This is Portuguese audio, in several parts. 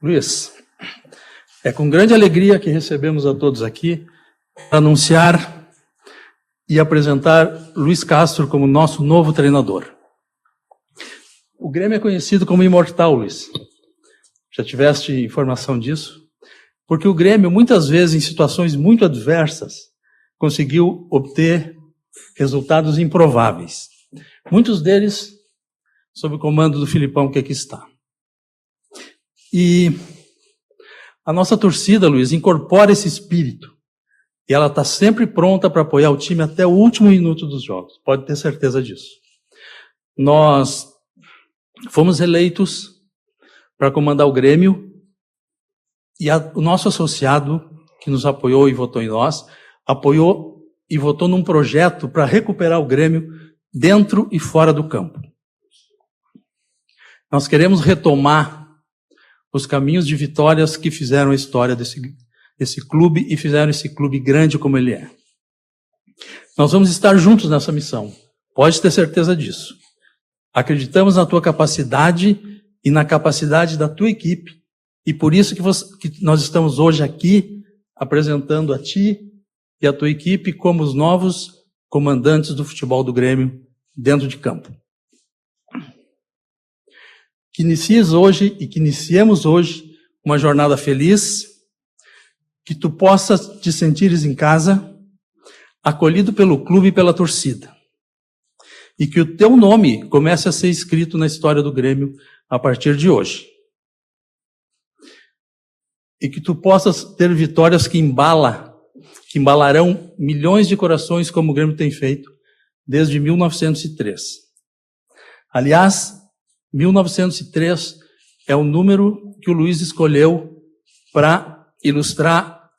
Luiz, é com grande alegria que recebemos a todos aqui para anunciar e apresentar Luiz Castro como nosso novo treinador. O Grêmio é conhecido como imortal, Luiz. Já tiveste informação disso? Porque o Grêmio, muitas vezes, em situações muito adversas, conseguiu obter resultados improváveis. Muitos deles sob o comando do Filipão, que aqui está. E a nossa torcida, Luiz, incorpora esse espírito. E ela está sempre pronta para apoiar o time até o último minuto dos jogos. Pode ter certeza disso. Nós fomos eleitos para comandar o Grêmio e o nosso associado, que nos apoiou e votou em nós, apoiou e votou num projeto para recuperar o Grêmio dentro e fora do campo. Nós queremos retomar os caminhos de vitórias que fizeram a história desse clube e fizeram esse clube grande como ele é. Nós vamos estar juntos nessa missão. Pode ter certeza disso. Acreditamos na tua capacidade e na capacidade da tua equipe. E por isso que nós estamos hoje aqui apresentando a ti e a tua equipe como os novos comandantes do futebol do Grêmio dentro de campo. Que inicies hoje e que iniciemos hoje uma jornada feliz, que tu possas te sentires em casa, acolhido pelo clube e pela torcida. E que o teu nome comece a ser escrito na história do Grêmio a partir de hoje. E que tu possas ter vitórias que embalarão milhões de corações como o Grêmio tem feito desde 1903. Aliás, 1903 é o número que o Luiz escolheu para ilustrar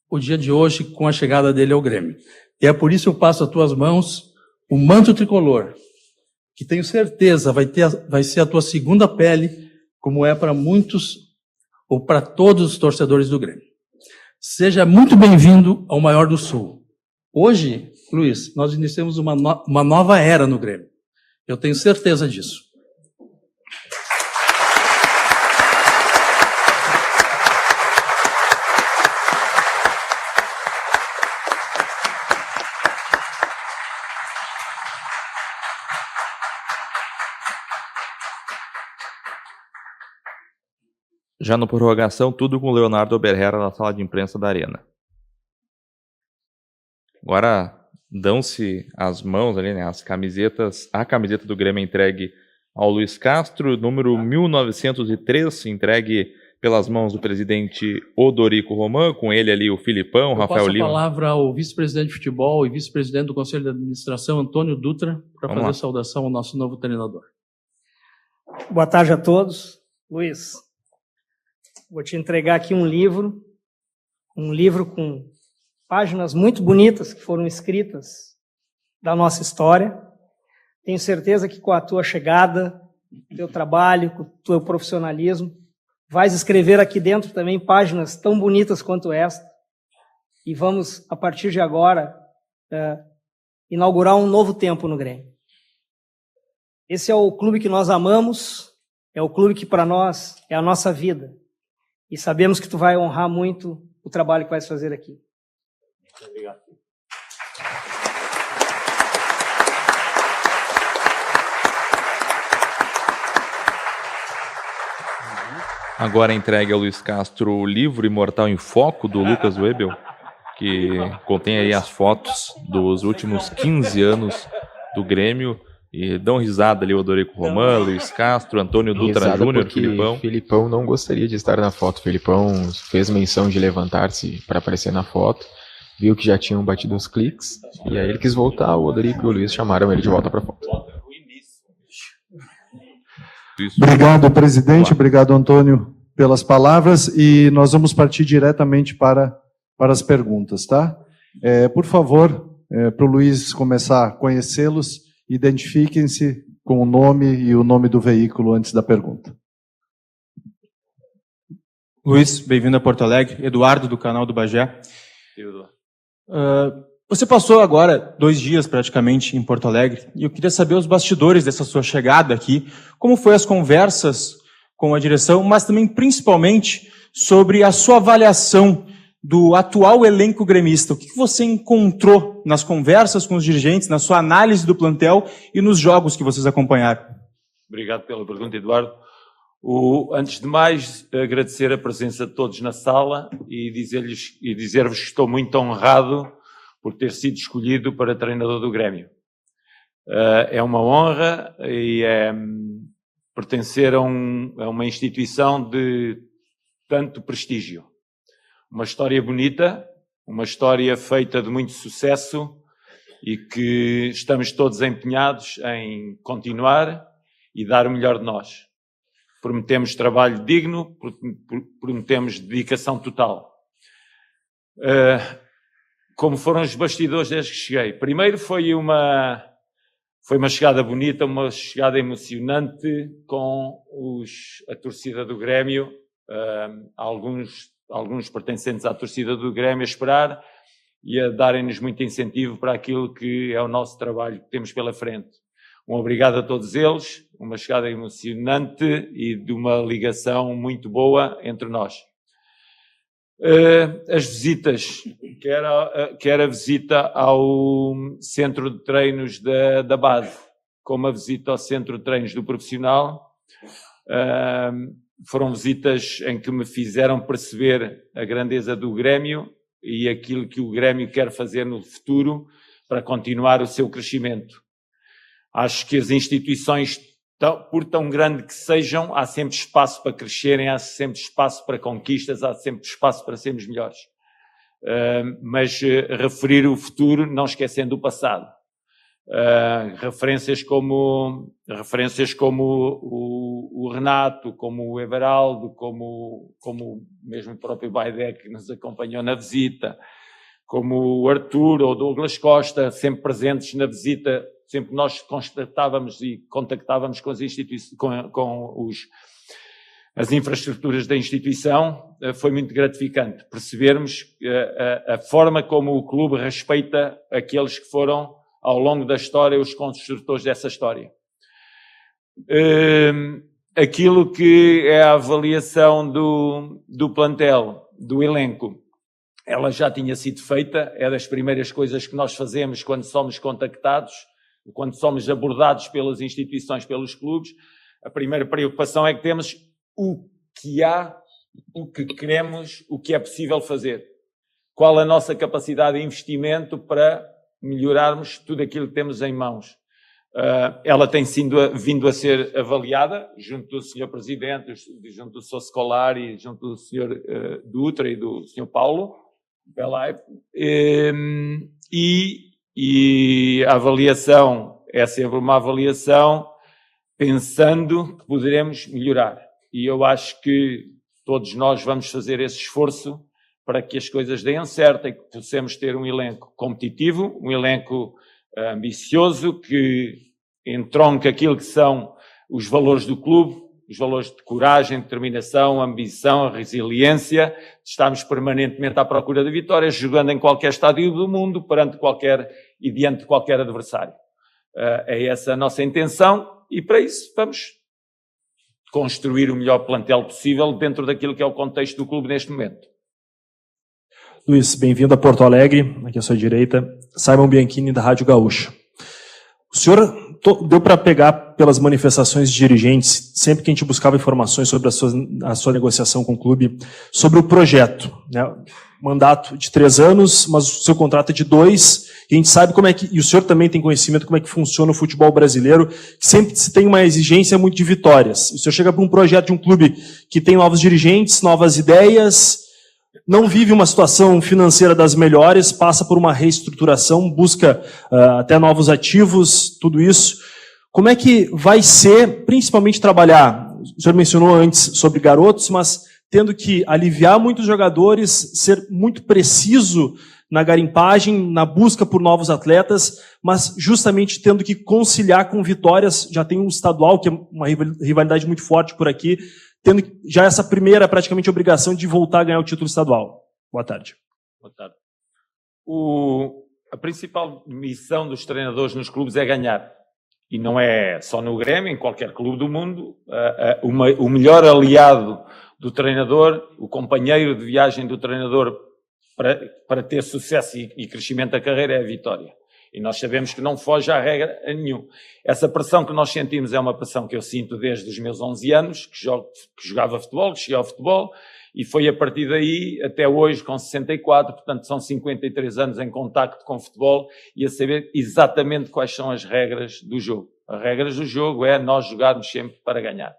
o dia de hoje com a chegada dele ao Grêmio. E é por isso que eu passo às tuas mãos o manto tricolor, que tenho certeza vai ser a tua segunda pele, como é para muitos ou para todos os torcedores do Grêmio. Seja muito bem-vindo ao maior do Sul. Hoje, Luiz, nós iniciamos uma nova era no Grêmio. Eu tenho certeza disso. Já no prorrogação, tudo com o Leonardo Oberhera na sala de imprensa da Arena. Agora dão-se as mãos ali, né, as camisetas. A camiseta do Grêmio é entregue ao Luiz Castro, número 1903, entregue pelas mãos do presidente Odorico Roman, com ele ali o Filipão, Rafael Lima. Eu passo a palavra ao vice-presidente de futebol e vice-presidente do Conselho de Administração, Antônio Dutra, para fazer a saudação ao nosso novo treinador. Boa tarde a todos. Luiz, vou te entregar aqui um livro com páginas muito bonitas que foram escritas da nossa história. Tenho certeza que com a tua chegada, teu trabalho, com o teu profissionalismo, vais escrever aqui dentro também páginas tão bonitas quanto esta. E vamos, a partir de agora, inaugurar um novo tempo no Grêmio. Esse é o clube que nós amamos, é o clube que para nós é a nossa vida. E sabemos que tu vai honrar muito o trabalho que vais fazer aqui. Muito obrigado. Agora entregue ao Luiz Castro o livro Imortal em Foco, do Lucas Webel, que contém aí as fotos dos últimos 15 anos do Grêmio. E dão risada ali o Odorico Roman, Luiz Castro, Antônio Dutra Júnior, Filipão. Filipão não gostaria de estar na foto. Filipão fez menção de levantar-se para aparecer na foto, viu que já tinham batido os cliques, e aí ele quis voltar. O Odorico e o Luiz chamaram ele de volta para a foto. Obrigado, presidente. Obrigado, Antônio, pelas palavras. E nós vamos partir diretamente para as perguntas, tá? Por favor, para o Luiz começar a conhecê-los, identifiquem-se com o nome e o nome do veículo antes da pergunta. Luiz, bem-vindo a Porto Alegre. Eduardo, do canal do Bagé. Você passou agora 2 dias praticamente em Porto Alegre e eu queria saber os bastidores dessa sua chegada aqui. Como foi as conversas com a direção, mas também, principalmente, sobre a sua avaliação do atual elenco gremista. O que você encontrou nas conversas com os dirigentes, na sua análise do plantel e nos jogos que vocês acompanharam? Obrigado pela pergunta, Eduardo. Antes de mais, agradecer a presença de todos na sala e dizer-vos que estou muito honrado por ter sido escolhido para treinador do Grêmio. É uma honra e é pertencer a uma instituição de tanto prestígio. Uma história bonita, uma história feita de muito sucesso e que estamos todos empenhados em continuar e dar o melhor de nós. Prometemos trabalho digno, prometemos dedicação total. Como foram os bastidores desde que cheguei? Primeiro foi uma chegada bonita, uma chegada emocionante com a torcida do Grêmio, alguns pertencentes à torcida do Grêmio a esperar e a darem-nos muito incentivo para aquilo que é o nosso trabalho que temos pela frente. Um obrigado a todos eles, uma chegada emocionante e de uma ligação muito boa entre nós. As visitas, quer a visita ao centro de treinos da base, como a visita ao centro de treinos do profissional, foram visitas em que me fizeram perceber a grandeza do Grêmio e aquilo que o Grêmio quer fazer no futuro para continuar o seu crescimento. Acho que as instituições, por tão grande que sejam, há sempre espaço para crescerem, há sempre espaço para conquistas, há sempre espaço para sermos melhores. Mas referir o futuro não esquecendo o passado. Referências como o Renato, como o Everaldo, como mesmo o próprio Baidé que nos acompanhou na visita, como o Arthur ou o Douglas Costa, sempre presentes na visita. Sempre nós constatávamos e contactávamos com as instituições, as infraestruturas da instituição, foi muito gratificante percebermos a forma como o clube respeita aqueles que foram, ao longo da história, os construtores dessa história. Aquilo que é a avaliação do plantel, do elenco, ela já tinha sido feita, é das primeiras coisas que nós fazemos quando somos contactados, quando somos abordados pelas instituições, pelos clubes. A primeira preocupação é que temos o que há, o que queremos, o que é possível fazer. Qual a nossa capacidade de investimento para melhorarmos tudo aquilo que temos em mãos. Ela tem vindo a ser avaliada junto do Sr. Presidente, junto do Sr. Scolari, junto do Sr. Dutra e do Sr. Paulo Belay. E a avaliação é sempre uma avaliação pensando que poderemos melhorar. E eu acho que todos nós vamos fazer esse esforço para que as coisas deem certo e que possamos ter um elenco competitivo, um elenco ambicioso, que entronca aquilo que são os valores do clube, os valores de coragem, determinação, ambição, resiliência, de estarmos permanentemente à procura de vitórias, jogando em qualquer estádio do mundo, e diante de qualquer adversário. É essa a nossa intenção e para isso vamos construir o melhor plantel possível dentro daquilo que é o contexto do clube neste momento. Luiz, bem-vindo a Porto Alegre, aqui à sua direita. Simon Bianchini, da Rádio Gaúcha. O senhor deu para pegar pelas manifestações de dirigentes, sempre que a gente buscava informações sobre a sua negociação com o clube, sobre o projeto, né? Mandato de 3 anos, mas o seu contrato é de 2, e a gente sabe como é que, e o senhor também tem conhecimento como é que funciona o futebol brasileiro, que sempre se tem uma exigência muito de vitórias. O senhor chega para um projeto de um clube que tem novos dirigentes, novas ideias, não vive uma situação financeira das melhores, passa por uma reestruturação, busca até novos ativos, tudo isso. Como é que vai ser, principalmente trabalhar, o senhor mencionou antes sobre garotos, mas tendo que aliviar muitos jogadores, ser muito preciso na garimpagem, na busca por novos atletas, mas justamente tendo que conciliar com vitórias, já tem um estadual, que é uma rivalidade muito forte por aqui, tendo já essa primeira, praticamente, obrigação de voltar a ganhar o título estadual. Boa tarde. Boa tarde. A principal missão dos treinadores nos clubes é ganhar. e não é só no Grêmio, em qualquer clube do mundo, o melhor aliado do treinador, o companheiro de viagem do treinador para ter sucesso e crescimento da carreira é a vitória. E nós sabemos que não foge à regra a nenhum. Essa pressão que nós sentimos é uma pressão que eu sinto desde os meus 11 anos, que jogava futebol, que cheguei ao futebol, e foi a partir daí até hoje com 64, portanto são 53 anos em contacto com o futebol e a saber exatamente quais são as regras do jogo. As regras do jogo é nós jogarmos sempre para ganhar.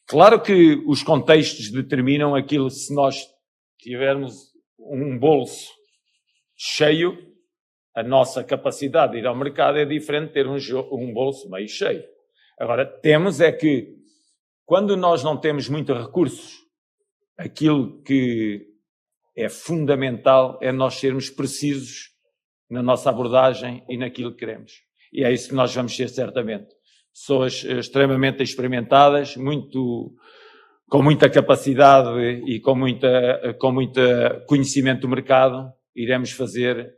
Claro que os contextos determinam aquilo. Se nós tivermos um bolso cheio, a nossa capacidade de ir ao mercado é diferente de ter um bolso meio cheio. Agora, temos é que, quando nós não temos muitos recursos, aquilo que é fundamental é nós sermos precisos na nossa abordagem e naquilo que queremos. E é isso que nós vamos ser, certamente. Pessoas extremamente experimentadas, com muita capacidade e com muita conhecimento do mercado, iremos fazer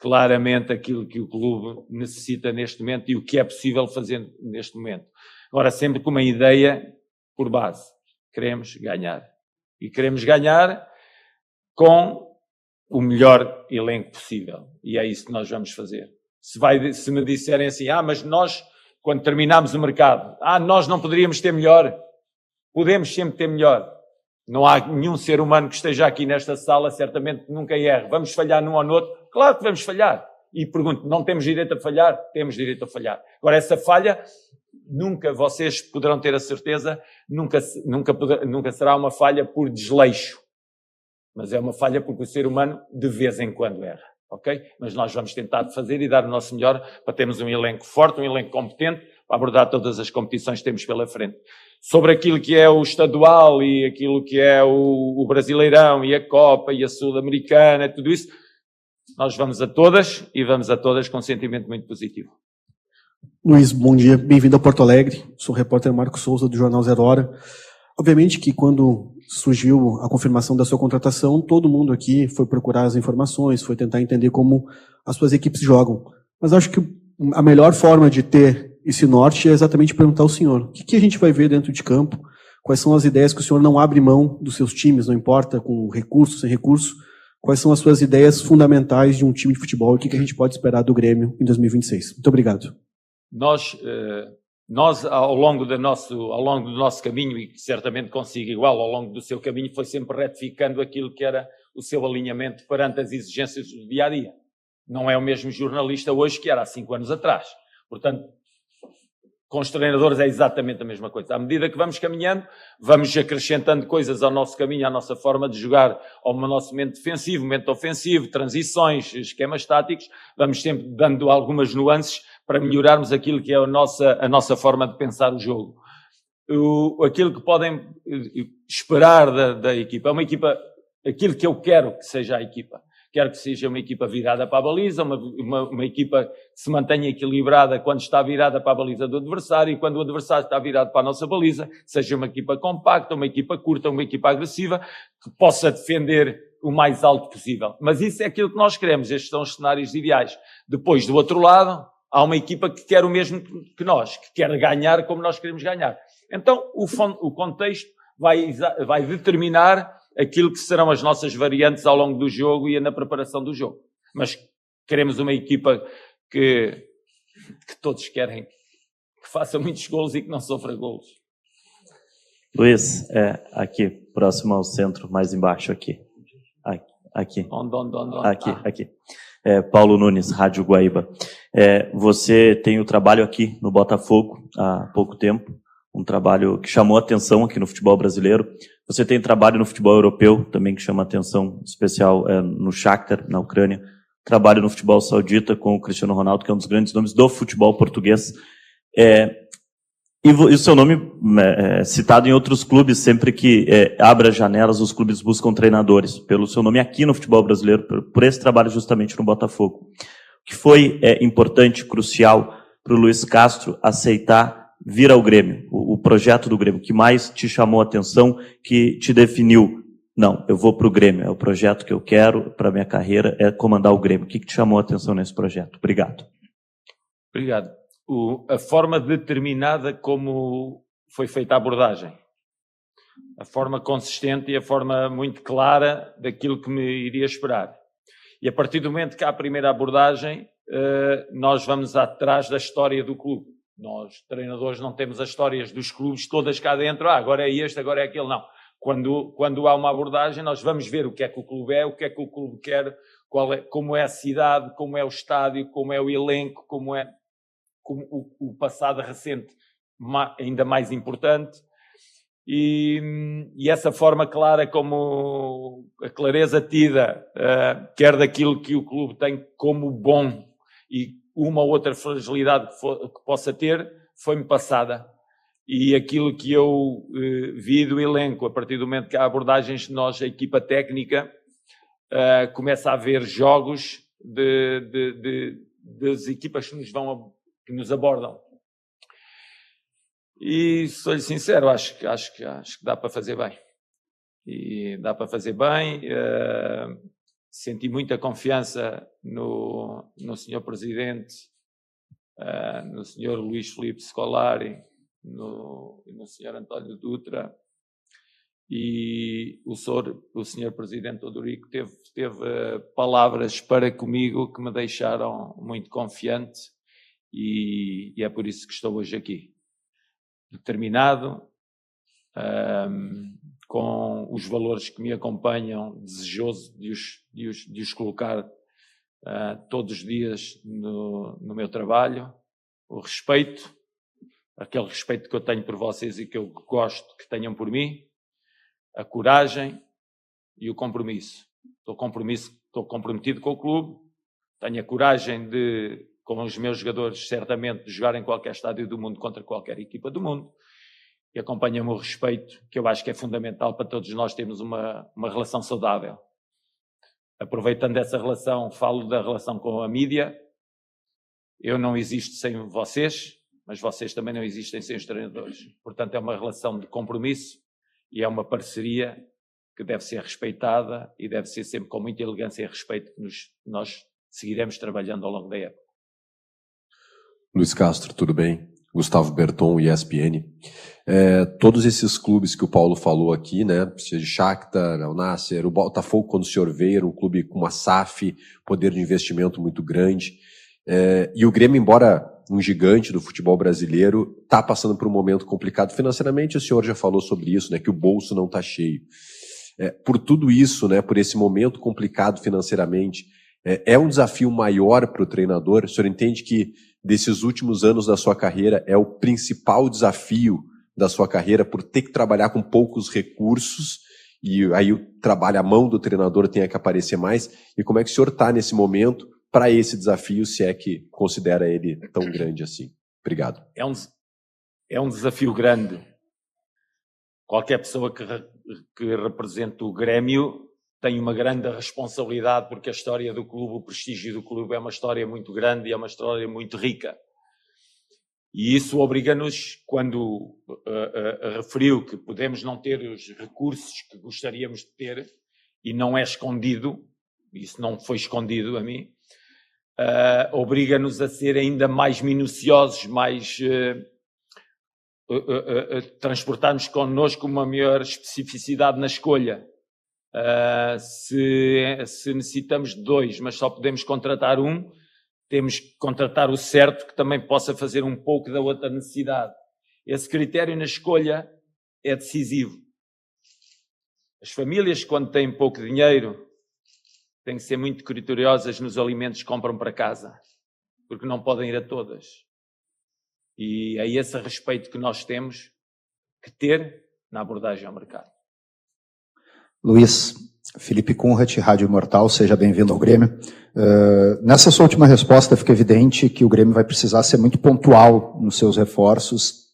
claramente aquilo que o clube necessita neste momento e o que é possível fazer neste momento. Agora, sempre com uma ideia por base. Queremos ganhar. E queremos ganhar com o melhor elenco possível. E é isso que nós vamos fazer. Se me disserem assim, mas nós, quando terminamos o mercado, nós não poderíamos ter melhor. Podemos sempre ter melhor. Não há nenhum ser humano que esteja aqui nesta sala, certamente nunca erre. Vamos falhar num ou no outro? Claro que vamos falhar. E pergunto, não temos direito a falhar? Temos direito a falhar. Agora, essa falha, nunca vocês poderão ter a certeza, nunca será uma falha por desleixo. Mas é uma falha porque o ser humano, de vez em quando, erra. Ok? Mas nós vamos tentar fazer e dar o nosso melhor para termos um elenco forte, um elenco competente, para abordar todas as competições que temos pela frente. Sobre aquilo que é o estadual e aquilo que é o Brasileirão e a Copa e a Sul-Americana, tudo isso, nós vamos a todas e vamos a todas com um sentimento muito positivo. Luiz, bom dia, bem-vindo a Porto Alegre. Sou o repórter Marco Souza do Jornal Zero Hora. Obviamente que quando surgiu a confirmação da sua contratação, todo mundo aqui foi procurar as informações, foi tentar entender como as suas equipes jogam. Mas acho que a melhor forma de ter esse norte é exatamente perguntar ao senhor, o que a gente vai ver dentro de campo, quais são as ideias que o senhor não abre mão dos seus times, não importa com recurso, sem recurso, quais são as suas ideias fundamentais de um time de futebol e o que a gente pode esperar do Grêmio em 2026. Muito obrigado. Nós ao longo do nosso caminho, e certamente consigo igual, ao longo do seu caminho, foi sempre retificando aquilo que era o seu alinhamento perante as exigências do dia-a-dia. Não é o mesmo jornalista hoje que era há 5 anos atrás. Portanto, com os treinadores é exatamente a mesma coisa. À medida que vamos caminhando, vamos acrescentando coisas ao nosso caminho, à nossa forma de jogar, ao nosso momento defensivo, momento ofensivo, transições, esquemas táticos, vamos sempre dando algumas nuances para melhorarmos aquilo que é a nossa forma de pensar o jogo. Aquilo que podem esperar da equipa, é uma equipa, aquilo que eu quero que seja a equipa. Quero que seja uma equipa virada para a baliza, uma equipa que se mantenha equilibrada quando está virada para a baliza do adversário e quando o adversário está virado para a nossa baliza, seja uma equipa compacta, uma equipa curta, uma equipa agressiva, que possa defender o mais alto possível. Mas isso é aquilo que nós queremos, estes são os cenários ideais. Depois, do outro lado, há uma equipa que quer o mesmo que nós, que quer ganhar como nós queremos ganhar. Então, o contexto vai determinar aquilo que serão as nossas variantes ao longo do jogo e na preparação do jogo. Mas queremos uma equipa que todos querem, que faça muitos golos e que não sofra golos. Luiz, aqui, próximo ao centro, mais embaixo aqui. Aqui. Aqui. Paulo Nunes, Rádio Guaíba. Você tem o trabalho aqui no Botafogo há pouco tempo, um trabalho que chamou atenção aqui no futebol brasileiro. Você tem trabalho no futebol europeu, também que chama atenção especial no Shakhtar, na Ucrânia. Trabalho no futebol saudita com o Cristiano Ronaldo, que é um dos grandes nomes do futebol português. E o seu nome é citado em outros clubes, sempre que abre as janelas, os clubes buscam treinadores. Pelo seu nome aqui no futebol brasileiro, por esse trabalho justamente no Botafogo. O que foi importante, crucial para o Luiz Castro aceitar vir ao Grêmio, o projeto do Grêmio, que mais te chamou a atenção, que te definiu? Não, eu vou para o Grêmio, é o projeto que eu quero para a minha carreira, é comandar o Grêmio. O que te chamou a atenção nesse projeto? Obrigado. Obrigado. a forma determinada como foi feita a abordagem. A forma consistente e a forma muito clara daquilo que me iria esperar. E a partir do momento que há a primeira abordagem, nós vamos atrás da história do clube. Nós, treinadores, não temos as histórias dos clubes todas cá dentro. Agora é este, agora é aquele. Não. Quando há uma abordagem, nós vamos ver o que é que o clube é, o que é que o clube quer, como é a cidade, como é o estádio, como é o elenco, como é o passado recente, ainda mais importante. E essa forma clara, como a clareza tida, quer daquilo que o clube tem como bom e uma ou outra fragilidade que possa ter, foi-me passada. E aquilo que eu vi do elenco, a partir do momento que há abordagens, nós, a equipa técnica, começa a ver jogos das equipas que nos abordam. E, sou-lhe sincero, acho que dá para fazer bem. E dá para fazer bem. Senti muita confiança no Sr. Presidente, no Sr. Luís Filipe Scolari, no Sr. António Dutra. E o Sr. Presidente Odorico teve palavras para comigo que me deixaram muito confiante. E é por isso que estou hoje aqui. Determinado, com os valores que me acompanham, desejoso de os colocar todos os dias no meu trabalho, o respeito, aquele respeito que eu tenho por vocês e que eu gosto que tenham por mim, a coragem e o compromisso. Estou comprometido com o clube, tenho a coragem de, com os meus jogadores, certamente, de jogar em qualquer estádio do mundo contra qualquer equipa do mundo. E acompanha-me o respeito, que eu acho que é fundamental para todos nós termos uma relação saudável. Aproveitando essa relação, falo da relação com a mídia. Eu não existo sem vocês, mas vocês também não existem sem os treinadores. Portanto, é uma relação de compromisso e é uma parceria que deve ser respeitada e deve ser sempre com muita elegância e respeito que nós seguiremos trabalhando ao longo da época. Luiz Castro, tudo bem? Gustavo Berton, ESPN. Todos esses clubes que o Paulo falou aqui, né? Seja Shakhtar, Al Nassr, o Botafogo, quando o senhor veio, era um clube com uma SAF, poder de investimento muito grande. E o Grêmio, embora um gigante do futebol brasileiro, está passando por um momento complicado financeiramente. O senhor já falou sobre isso, né? Que o bolso não está cheio. Por tudo isso, né? Por esse momento complicado financeiramente, é um desafio maior para o treinador? O senhor entende que desses últimos anos da sua carreira é o principal desafio da sua carreira por ter que trabalhar com poucos recursos e aí o trabalho, a mão do treinador tem que aparecer mais? E como é que o senhor está nesse momento para esse desafio, se é que considera ele tão grande assim? Obrigado. É um desafio grande. Qualquer pessoa que represente o Grêmio tem uma grande responsabilidade, porque a história do clube, o prestígio do clube é uma história muito grande e é uma história muito rica. E isso obriga-nos, quando referiu que podemos não ter os recursos que gostaríamos de ter, e não é escondido, isso não foi escondido a mim, obriga-nos a ser ainda mais minuciosos, transportarmos connosco uma maior especificidade na escolha. Se necessitamos de 2, mas só podemos contratar um, temos que contratar o certo que também possa fazer um pouco da outra necessidade. Esse critério na escolha é decisivo. As famílias, quando têm pouco dinheiro, têm que ser muito criteriosas nos alimentos que compram para casa, porque não podem ir a todas. E é esse respeito que nós temos que ter na abordagem ao mercado. Luiz, Felipe Kunrat, Rádio Imortal, seja bem-vindo ao Grêmio. Nessa sua última resposta fica evidente que o Grêmio vai precisar ser muito pontual nos seus reforços,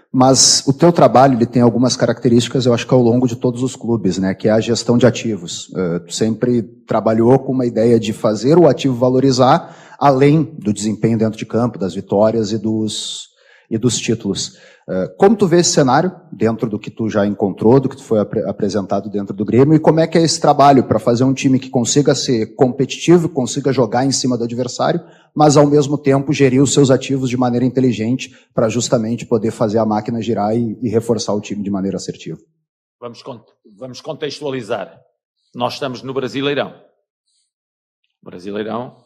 mas o teu trabalho ele tem algumas características, eu acho que ao longo de todos os clubes, né, que é a gestão de ativos. Tu sempre trabalhou com uma ideia de fazer o ativo valorizar, além do desempenho dentro de campo, das vitórias e e dos títulos. Como tu vê esse cenário, dentro do que tu já encontrou, do que tu foi apresentado dentro do Grêmio, e como é que é esse trabalho para fazer um time que consiga ser competitivo, consiga jogar em cima do adversário, mas ao mesmo tempo gerir os seus ativos de maneira inteligente para justamente poder fazer a máquina girar e reforçar o time de maneira assertiva? Vamos contextualizar. Nós estamos no Brasileirão. O Brasileirão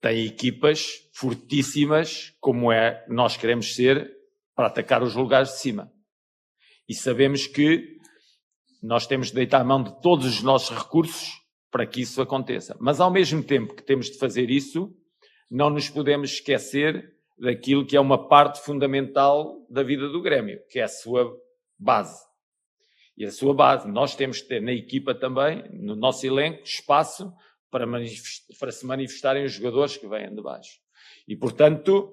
tem equipas fortíssimas, como nós queremos ser, para atacar os lugares de cima. E sabemos que nós temos de deitar a mão de todos os nossos recursos para que isso aconteça. Mas ao mesmo tempo que temos de fazer isso, não nos podemos esquecer daquilo que é uma parte fundamental da vida do Grêmio, que é a sua base. E a sua base, nós temos que ter na equipa também, no nosso elenco, espaço para se manifestarem os jogadores que vêm de baixo. E, portanto,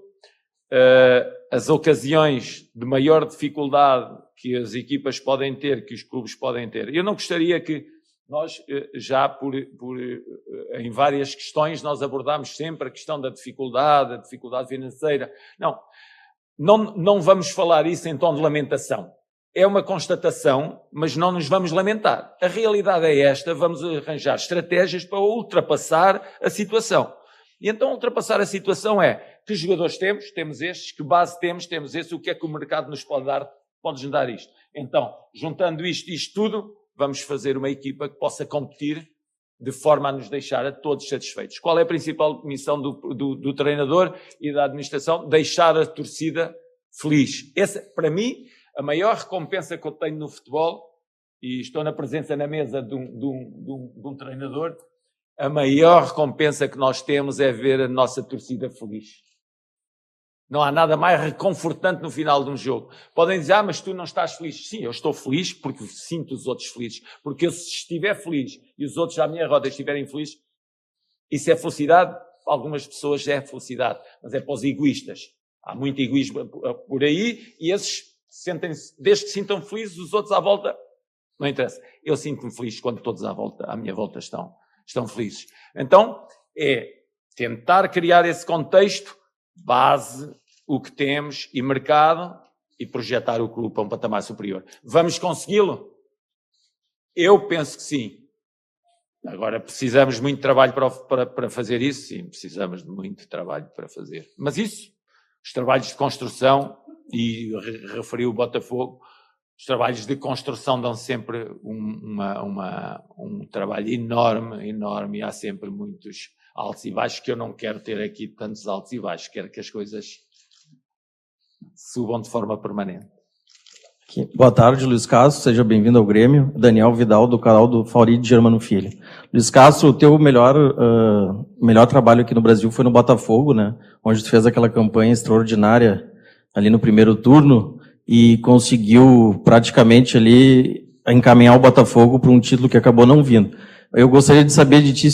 as ocasiões de maior dificuldade que as equipas podem ter, que os clubes podem ter. Eu não gostaria que nós, já em várias questões, nós abordámos sempre a questão da dificuldade, a dificuldade financeira. Não vamos falar isso em tom de lamentação. É uma constatação, mas não nos vamos lamentar. A realidade é esta, vamos arranjar estratégias para ultrapassar a situação. E então ultrapassar a situação é, que jogadores temos estes, que base temos estes, o que é que o mercado nos pode-nos dar isto. Então, juntando isto tudo, vamos fazer uma equipa que possa competir de forma a nos deixar a todos satisfeitos. Qual é a principal missão do treinador e da administração? Deixar a torcida feliz. Essa, para mim, a maior recompensa que eu tenho no futebol, e estou na presença na mesa de um treinador, a maior recompensa que nós temos é ver a nossa torcida feliz. Não há nada mais reconfortante no final de um jogo. Podem dizer, mas tu não estás feliz. Sim, eu estou feliz porque sinto os outros felizes. Porque eu, se estiver feliz e os outros à minha roda estiverem felizes, isso é felicidade? Para algumas pessoas é felicidade, mas é para os egoístas. Há muito egoísmo por aí e esses sentem-se, desde que se sintam felizes, os outros à volta, não interessa. Eu sinto-me feliz quando todos à minha volta estão felizes. Então, é tentar criar esse contexto, base, o que temos e mercado, e projetar o clube para um patamar superior. Vamos consegui-lo? Eu penso que sim. Agora, precisamos de muito trabalho para fazer isso? Sim, precisamos de muito trabalho para fazer. Mas isso, os trabalhos de construção, e referi o Botafogo, os trabalhos de construção dão sempre um trabalho enorme, e há sempre muitos altos e baixos, que eu não quero ter aqui tantos altos e baixos, quero que as coisas subam de forma permanente. Boa tarde, Luiz Castro, seja bem-vindo ao Grêmio. Daniel Vidal, do canal do Fauride Germano Filho. Luiz Castro, o teu melhor trabalho aqui no Brasil foi no Botafogo, né? Onde tu fez aquela campanha extraordinária ali no primeiro turno e conseguiu praticamente ali encaminhar o Botafogo para um título que acabou não vindo. Eu gostaria de saber de ti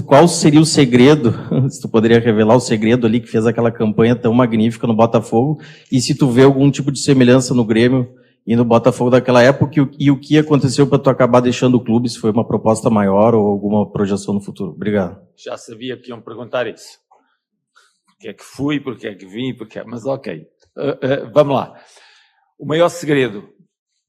qual seria o segredo, se tu poderia revelar o segredo ali que fez aquela campanha tão magnífica no Botafogo, e se tu vê algum tipo de semelhança no Grêmio e no Botafogo daquela época, e o que aconteceu para tu acabar deixando o clube, se foi uma proposta maior ou alguma projeção no futuro. Obrigado. Já sabia que iam perguntar isso. Porque é que fui, porque é que vim, mas ok. Vamos lá. O maior segredo,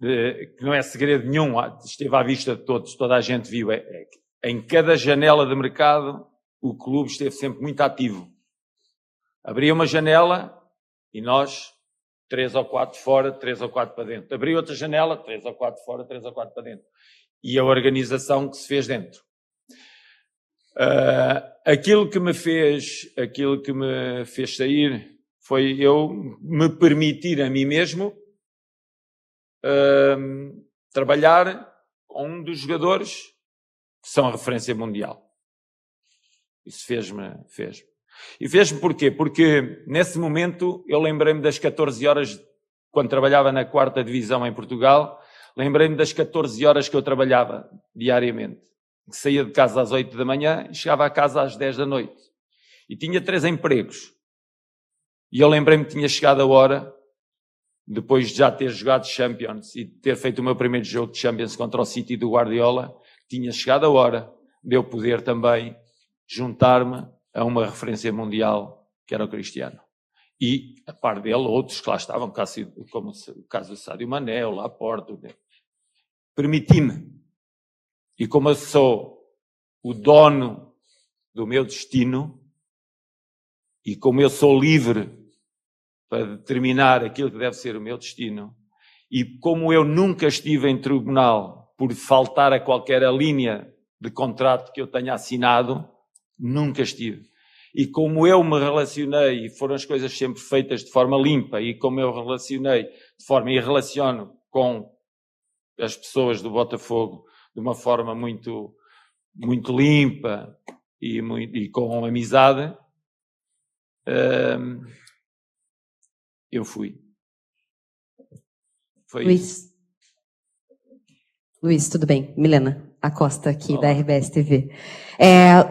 que não é segredo nenhum, esteve à vista de todos, toda a gente viu, é que em cada janela de mercado o clube esteve sempre muito ativo. Abria uma janela e nós, 3 ou 4 fora, 3 ou 4 para dentro. Abria outra janela, 3 ou 4 fora, 3 ou 4 para dentro. E a organização que se fez dentro. Aquilo que me fez sair foi eu me permitir a mim mesmo trabalhar com um dos jogadores que são a referência mundial. Isso fez-me. E fez-me porquê? Porque nesse momento eu lembrei-me das 14 horas, quando trabalhava na 4ª divisão em Portugal, lembrei-me das 14 horas que eu trabalhava diariamente. Saía de casa às 8 da manhã e chegava a casa às 10 da noite. E tinha 3 empregos. E eu lembrei-me que tinha chegado a hora, depois de já ter jogado Champions e ter feito o meu primeiro jogo de Champions contra o City do Guardiola, tinha chegado a hora de eu poder também juntar-me a uma referência mundial, que era o Cristiano. E, a par dele, outros que lá estavam, como o caso do Sadio Mané, o Laporte. Permiti-me. E como eu sou o dono do meu destino, e como eu sou livre para determinar aquilo que deve ser o meu destino, e como eu nunca estive em tribunal por faltar a qualquer linha de contrato que eu tenha assinado, nunca estive. E como eu me relacionei, e foram as coisas sempre feitas de forma limpa, e como eu relacionei de forma, e relaciono com as pessoas do Botafogo de uma forma muito, muito limpa e com amizade, eu fui. Foi isso. Luiz, tudo bem? Milena Acosta, aqui da RBS TV.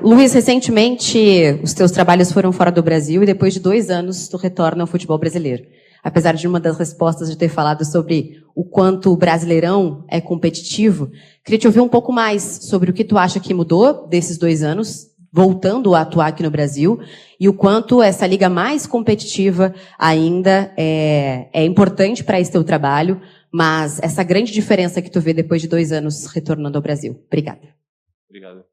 Luiz, recentemente os teus trabalhos foram fora do Brasil e depois de 2 anos tu retorna ao futebol brasileiro. Apesar de uma das respostas de ter falado sobre o quanto o Brasileirão é competitivo, queria te ouvir um pouco mais sobre o que tu acha que mudou desses 2 anos, voltando a atuar aqui no Brasil, e o quanto essa liga mais competitiva ainda é importante para esse teu trabalho, mas essa grande diferença que tu vê depois de 2 anos retornando ao Brasil. Obrigada. Obrigado.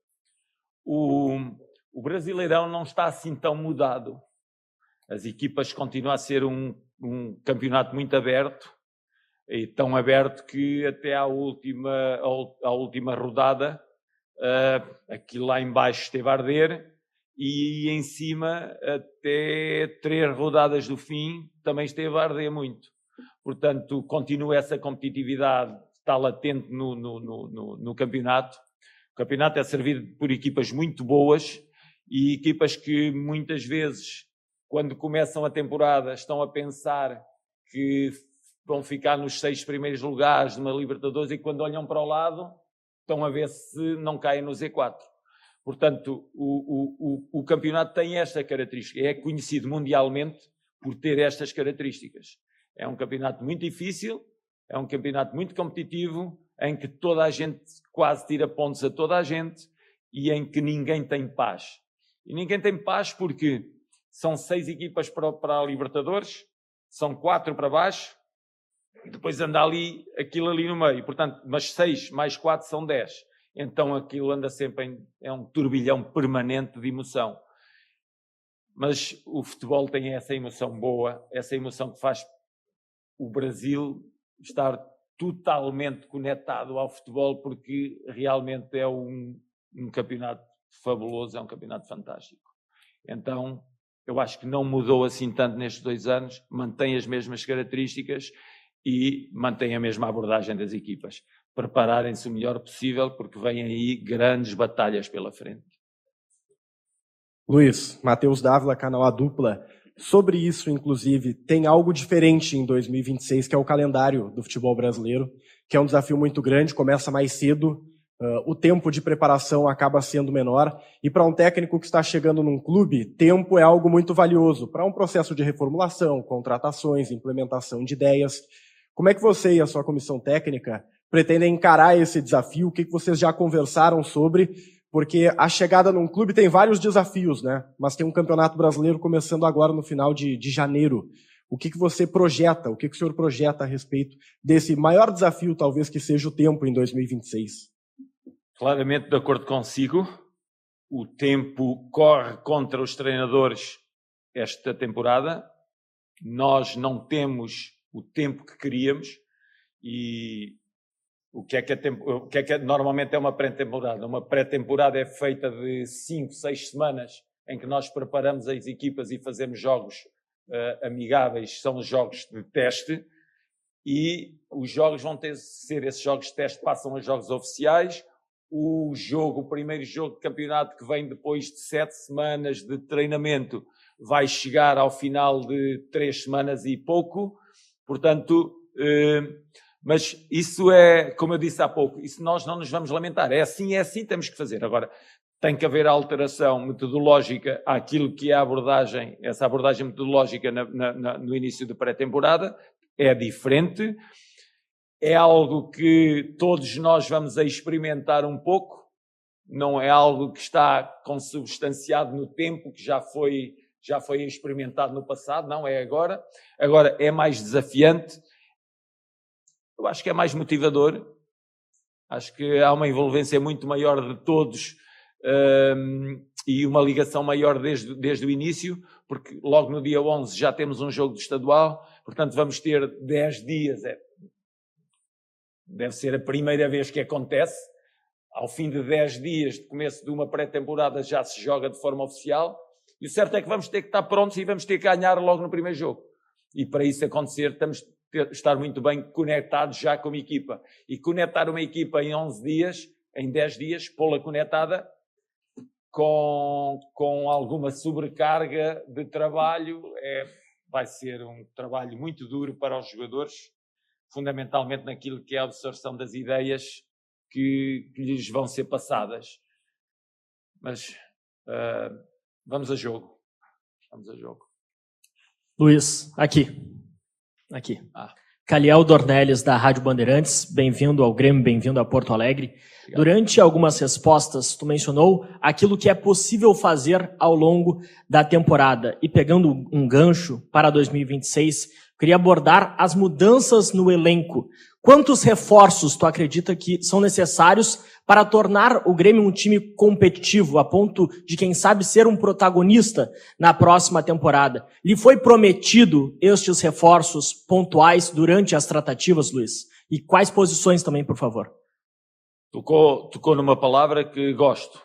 O Brasileirão não está assim tão mudado. As equipas continuam a ser um campeonato muito aberto, e tão aberto que até à última rodada aquilo lá em baixo esteve a arder, e em cima até 3 rodadas do fim também esteve a arder muito. Portanto, continua essa competitividade, está latente no campeonato. O campeonato é servido por equipas muito boas e equipas que muitas vezes, quando começam a temporada, estão a pensar que vão ficar nos 6 primeiros lugares de uma Libertadores, e quando olham para o lado estão a ver se não caem no Z4. Portanto, o campeonato tem esta característica, é conhecido mundialmente por ter estas características. É um campeonato muito difícil, é um campeonato muito competitivo, em que toda a gente quase tira pontos a toda a gente e em que ninguém tem paz. E ninguém tem paz porque são 6 equipas para a Libertadores, são 4 para baixo, e depois anda aquilo ali no meio. Portanto, mas 6 mais 4 são 10. Então aquilo anda sempre é um turbilhão permanente de emoção. Mas o futebol tem essa emoção boa, essa emoção que faz o Brasil estar totalmente conectado ao futebol, porque realmente é um campeonato fabuloso, é um campeonato fantástico. Então, eu acho que não mudou assim tanto nestes 2 anos, mantém as mesmas características e mantém a mesma abordagem das equipas. Prepararem-se o melhor possível, porque vêm aí grandes batalhas pela frente. Luiz, Matheus Dávila, canal A Dupla. Sobre isso, inclusive, tem algo diferente em 2026, que é o calendário do futebol brasileiro, que é um desafio muito grande, começa mais cedo, o tempo de preparação acaba sendo menor, e para um técnico que está chegando num clube, tempo é algo muito valioso para um processo de reformulação, contratações, implementação de ideias. Como é que você e a sua comissão técnica pretendem encarar esse desafio? O que vocês já conversaram sobre? Porque a chegada num clube tem vários desafios, né? Mas tem um campeonato brasileiro começando agora no final de janeiro. O que você projeta, o que o senhor projeta a respeito desse maior desafio, talvez, que seja o tempo em 2026? Claramente de acordo consigo, o tempo corre contra os treinadores esta temporada. Nós não temos o tempo que queríamos e o que é que normalmente é uma pré-temporada? Uma pré-temporada é feita de 5, 6 semanas em que nós preparamos as equipas e fazemos jogos amigáveis, são os jogos de teste, e os jogos vão ter de ser, esses jogos de teste passam a jogos oficiais. O primeiro jogo de campeonato, que vem depois de 7 semanas de treinamento, vai chegar ao final de 3 semanas e pouco. Portanto, mas isso é, como eu disse há pouco, isso nós não nos vamos lamentar. É assim, temos que fazer. Agora, tem que haver alteração metodológica àquilo que é a abordagem, essa abordagem metodológica no início da pré-temporada. É diferente. É algo que todos nós vamos a experimentar um pouco. Não é algo que está consubstanciado no tempo, que já já foi experimentado no passado, não é agora. Agora é mais desafiante. Eu acho que é mais motivador. Acho que há uma envolvência muito maior de todos e uma ligação maior desde o início, porque logo no dia 11 já temos um jogo de estadual, portanto vamos ter 10 dias. Deve ser a primeira vez que acontece. Ao fim de 10 dias de começo de uma pré-temporada já se joga de forma oficial. E o certo é que vamos ter que estar prontos e vamos ter que ganhar logo no primeiro jogo. E para isso acontecer, temos de estar muito bem conectados já com a equipa. E conectar uma equipa em 11 dias, em 10 dias, pô-la conectada com alguma sobrecarga de trabalho, vai ser um trabalho muito duro para os jogadores, fundamentalmente naquilo que é a absorção das ideias que lhes vão ser passadas. Mas vamos a jogo. Vamos a jogo. Luiz, aqui. Caliel Dornelles, da Rádio Bandeirantes. Bem-vindo ao Grêmio, bem-vindo a Porto Alegre. Obrigado. Durante algumas respostas, tu mencionou aquilo que é possível fazer ao longo da temporada. E pegando um gancho para 2026, queria abordar as mudanças no elenco. Quantos reforços tu acredita que são necessários para tornar o Grêmio um time competitivo, a ponto de, quem sabe, ser um protagonista na próxima temporada? Lhe foi prometido estes reforços pontuais durante as tratativas, Luiz? E quais posições também, por favor? Tocou numa palavra que gosto.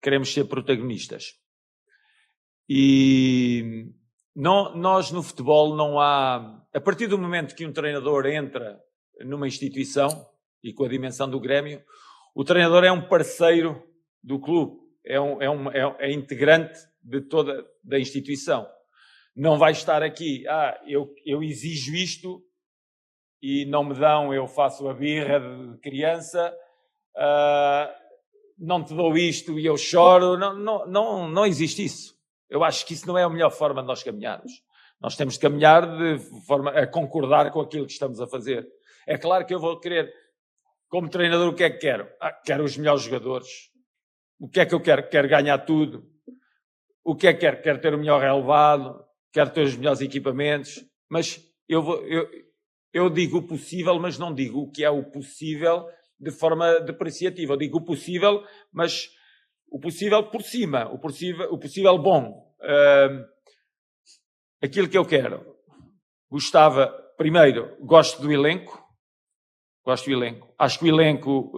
Queremos ser protagonistas. E nós no futebol não há... A partir do momento que um treinador entra numa instituição, e com a dimensão do Grêmio, o treinador é um parceiro do clube, é integrante de toda da instituição. Não vai estar aqui, eu exijo isto e não me dão, eu faço a birra de criança, não te dou isto e eu choro. Não existe isso. Eu acho que isso não é a melhor forma de nós caminharmos. Nós temos de caminhar de forma a concordar com aquilo que estamos a fazer. É claro que eu vou querer, como treinador, o que é que quero? Quero os melhores jogadores. O que é que eu quero? Quero ganhar tudo. O que é que quero? Quero ter o melhor relevado, quero ter os melhores equipamentos. Mas eu digo o possível, mas não digo o que é o possível de forma depreciativa. Eu digo o possível, mas o possível por cima, o possível bom. Aquilo que eu quero. Primeiro, gosto do elenco. Acho que o elenco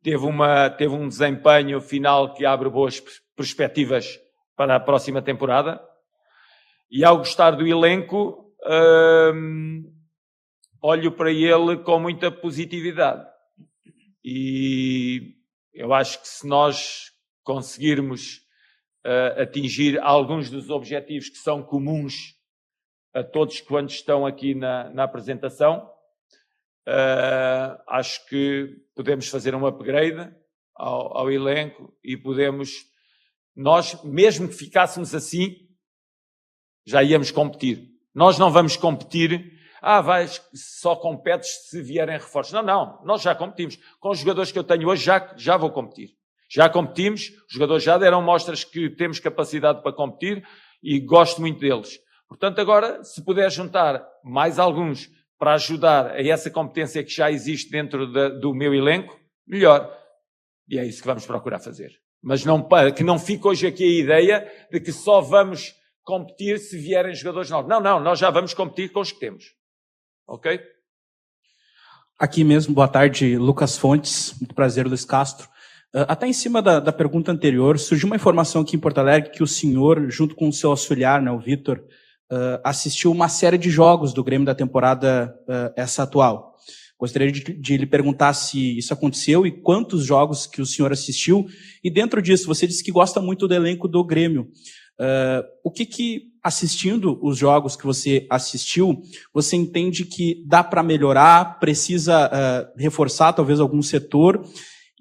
teve um desempenho final que abre boas perspectivas para a próxima temporada. E ao gostar do elenco, olho para ele com muita positividade. E eu acho que se nós conseguirmos atingir alguns dos objetivos que são comuns a todos quando estão aqui na apresentação, acho que podemos fazer um upgrade ao elenco e podemos, nós, mesmo que ficássemos assim, já íamos competir. Nós não vamos competir, só competes se vierem reforços. Não, nós já competimos. Com os jogadores que eu tenho hoje, já vou competir. Já competimos, os jogadores já deram mostras que temos capacidade para competir e gosto muito deles. Portanto, agora, se puder juntar mais alguns para ajudar a essa competência que já existe dentro do meu elenco, melhor. E é isso que vamos procurar fazer. Mas que não fique hoje aqui a ideia de que só vamos competir se vierem jogadores novos. Não, nós já vamos competir com os que temos. Ok? Aqui mesmo, boa tarde, Lucas Fontes. Muito prazer, Luiz Castro. Até em cima da pergunta anterior, surgiu uma informação aqui em Porto Alegre que o senhor, junto com o seu auxiliar, né, o Vitor, assistiu uma série de jogos do Grêmio da temporada essa atual. Gostaria de lhe perguntar se isso aconteceu e quantos jogos que o senhor assistiu. E dentro disso, você disse que gosta muito do elenco do Grêmio. O que assistindo os jogos que você assistiu, você entende que dá para melhorar, precisa reforçar talvez algum setor?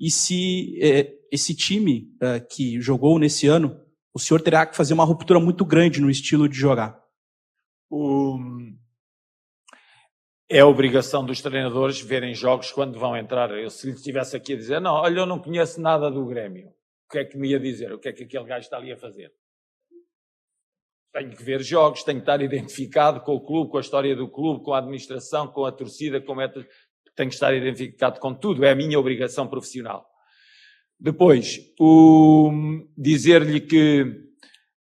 E se esse time que jogou nesse ano, o senhor terá que fazer uma ruptura muito grande no estilo de jogar? É a obrigação dos treinadores verem jogos quando vão entrar. Se lhe estivesse aqui a dizer, não, olha, eu não conheço nada do Grêmio, o que é que me ia dizer? O que é que aquele gajo está ali a fazer? tenho que ver jogos, tenho que estar identificado com o clube, com a história do clube, com a administração, com a torcida, tenho que estar identificado com tudo, é a minha obrigação profissional. Depois, dizer-lhe que,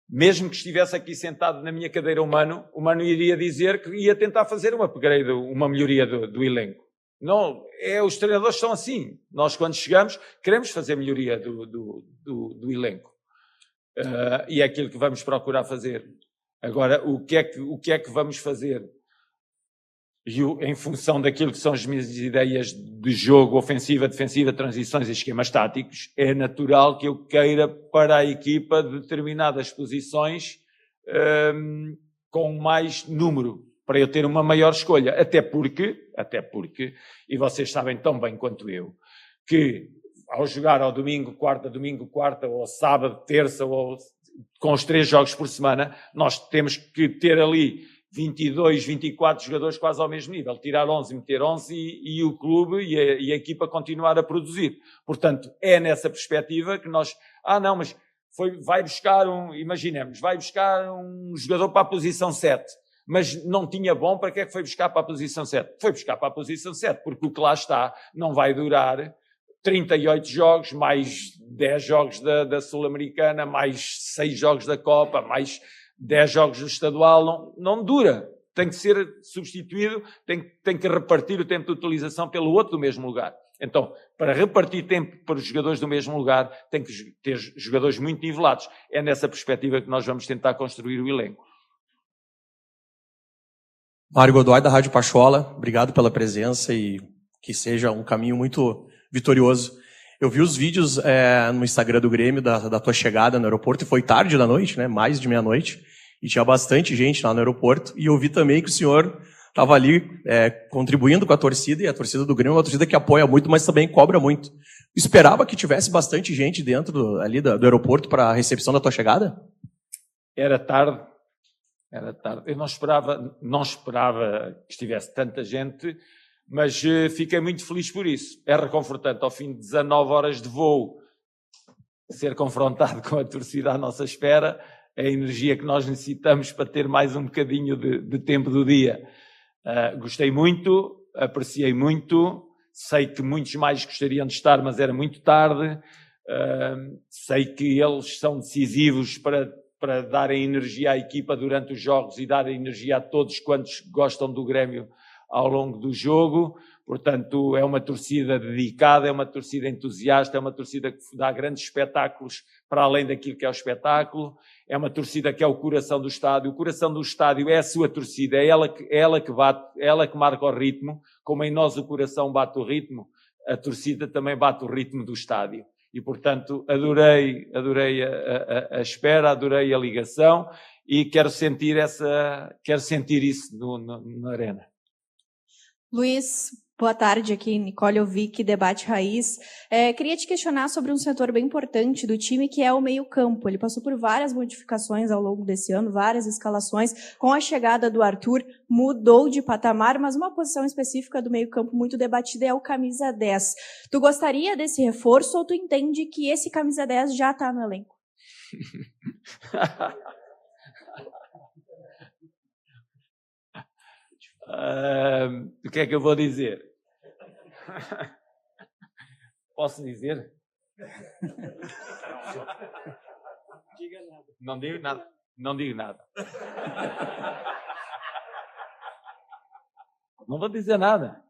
mesmo que estivesse aqui sentado na minha cadeira, o Mano iria dizer que ia tentar fazer uma upgrade, uma melhoria do elenco. Não, os treinadores são assim. Nós, quando chegamos, queremos fazer melhoria do elenco. E é aquilo que vamos procurar fazer. Agora, o que é que vamos fazer? Em função daquilo que são as minhas ideias de jogo, ofensiva, defensiva, transições e esquemas táticos, é natural que eu queira para a equipa determinadas posições com mais número, para eu ter uma maior escolha. Até porque, e vocês sabem tão bem quanto eu, que ao jogar ao domingo, quarta, ou sábado, terça, ou com os 3 jogos por semana, nós temos que ter ali 22, 24 jogadores quase ao mesmo nível. Tirar 11, meter 11 e o clube e a equipa continuar a produzir. Portanto, é nessa perspectiva que nós... mas vai buscar vai buscar um jogador para a posição 7. Mas não tinha bom, para que é que foi buscar para a posição 7? Foi buscar para a posição 7, porque o que lá está não vai durar 38 jogos, mais 10 jogos da Sul-Americana, mais 6 jogos da Copa, mais 10 jogos do estadual, não dura. Tem que ser substituído, tem que repartir o tempo de utilização pelo outro do mesmo lugar. Então, para repartir tempo para os jogadores do mesmo lugar, tem que ter jogadores muito nivelados. É nessa perspectiva que nós vamos tentar construir o elenco. Mário Godoy, da Rádio Pachola, obrigado pela presença e que seja um caminho muito vitorioso. Eu vi os vídeos no Instagram do Grêmio da tua chegada no aeroporto, e foi tarde da noite, né? Mais de meia-noite, e tinha bastante gente lá no aeroporto, e eu vi também que o senhor estava ali contribuindo com a torcida, e a torcida do Grêmio é uma torcida que apoia muito, mas também cobra muito. Esperava que tivesse bastante gente dentro do aeroporto para a recepção da tua chegada? Era tarde. Eu não esperava que estivesse tanta gente, mas fiquei muito feliz por isso. É reconfortante, ao fim de 19 horas de voo, ser confrontado com a torcida à nossa espera, é a energia que nós necessitamos para ter mais um bocadinho de tempo do dia. Gostei muito, apreciei muito, sei que muitos mais gostariam de estar, mas era muito tarde. Sei que eles são decisivos para darem energia à equipa durante os jogos e darem energia a todos quantos gostam do Grêmio ao longo do jogo. Portanto, é uma torcida dedicada, é uma torcida entusiasta, é uma torcida que dá grandes espetáculos para além daquilo que é o espetáculo. É uma torcida que é o coração do estádio. O coração do estádio é a sua torcida, é ela que bate, é ela que marca o ritmo. Como em nós o coração bate o ritmo, a torcida também bate o ritmo do estádio. E, portanto, adorei a espera, adorei a ligação e quero sentir isso na Arena. Luiz, boa tarde, aqui Nicole Ovic, Debate Raiz. Queria te questionar sobre um setor bem importante do time, que é o meio-campo. Ele passou por várias modificações ao longo desse ano, várias escalações. Com a chegada do Arthur, mudou de patamar, mas uma posição específica do meio-campo muito debatida é o camisa 10. Tu gostaria desse reforço ou tu entende que esse camisa 10 já está no elenco? O que é que eu vou dizer? Posso dizer? Não digo nada. Não digo nada. Não vou dizer nada.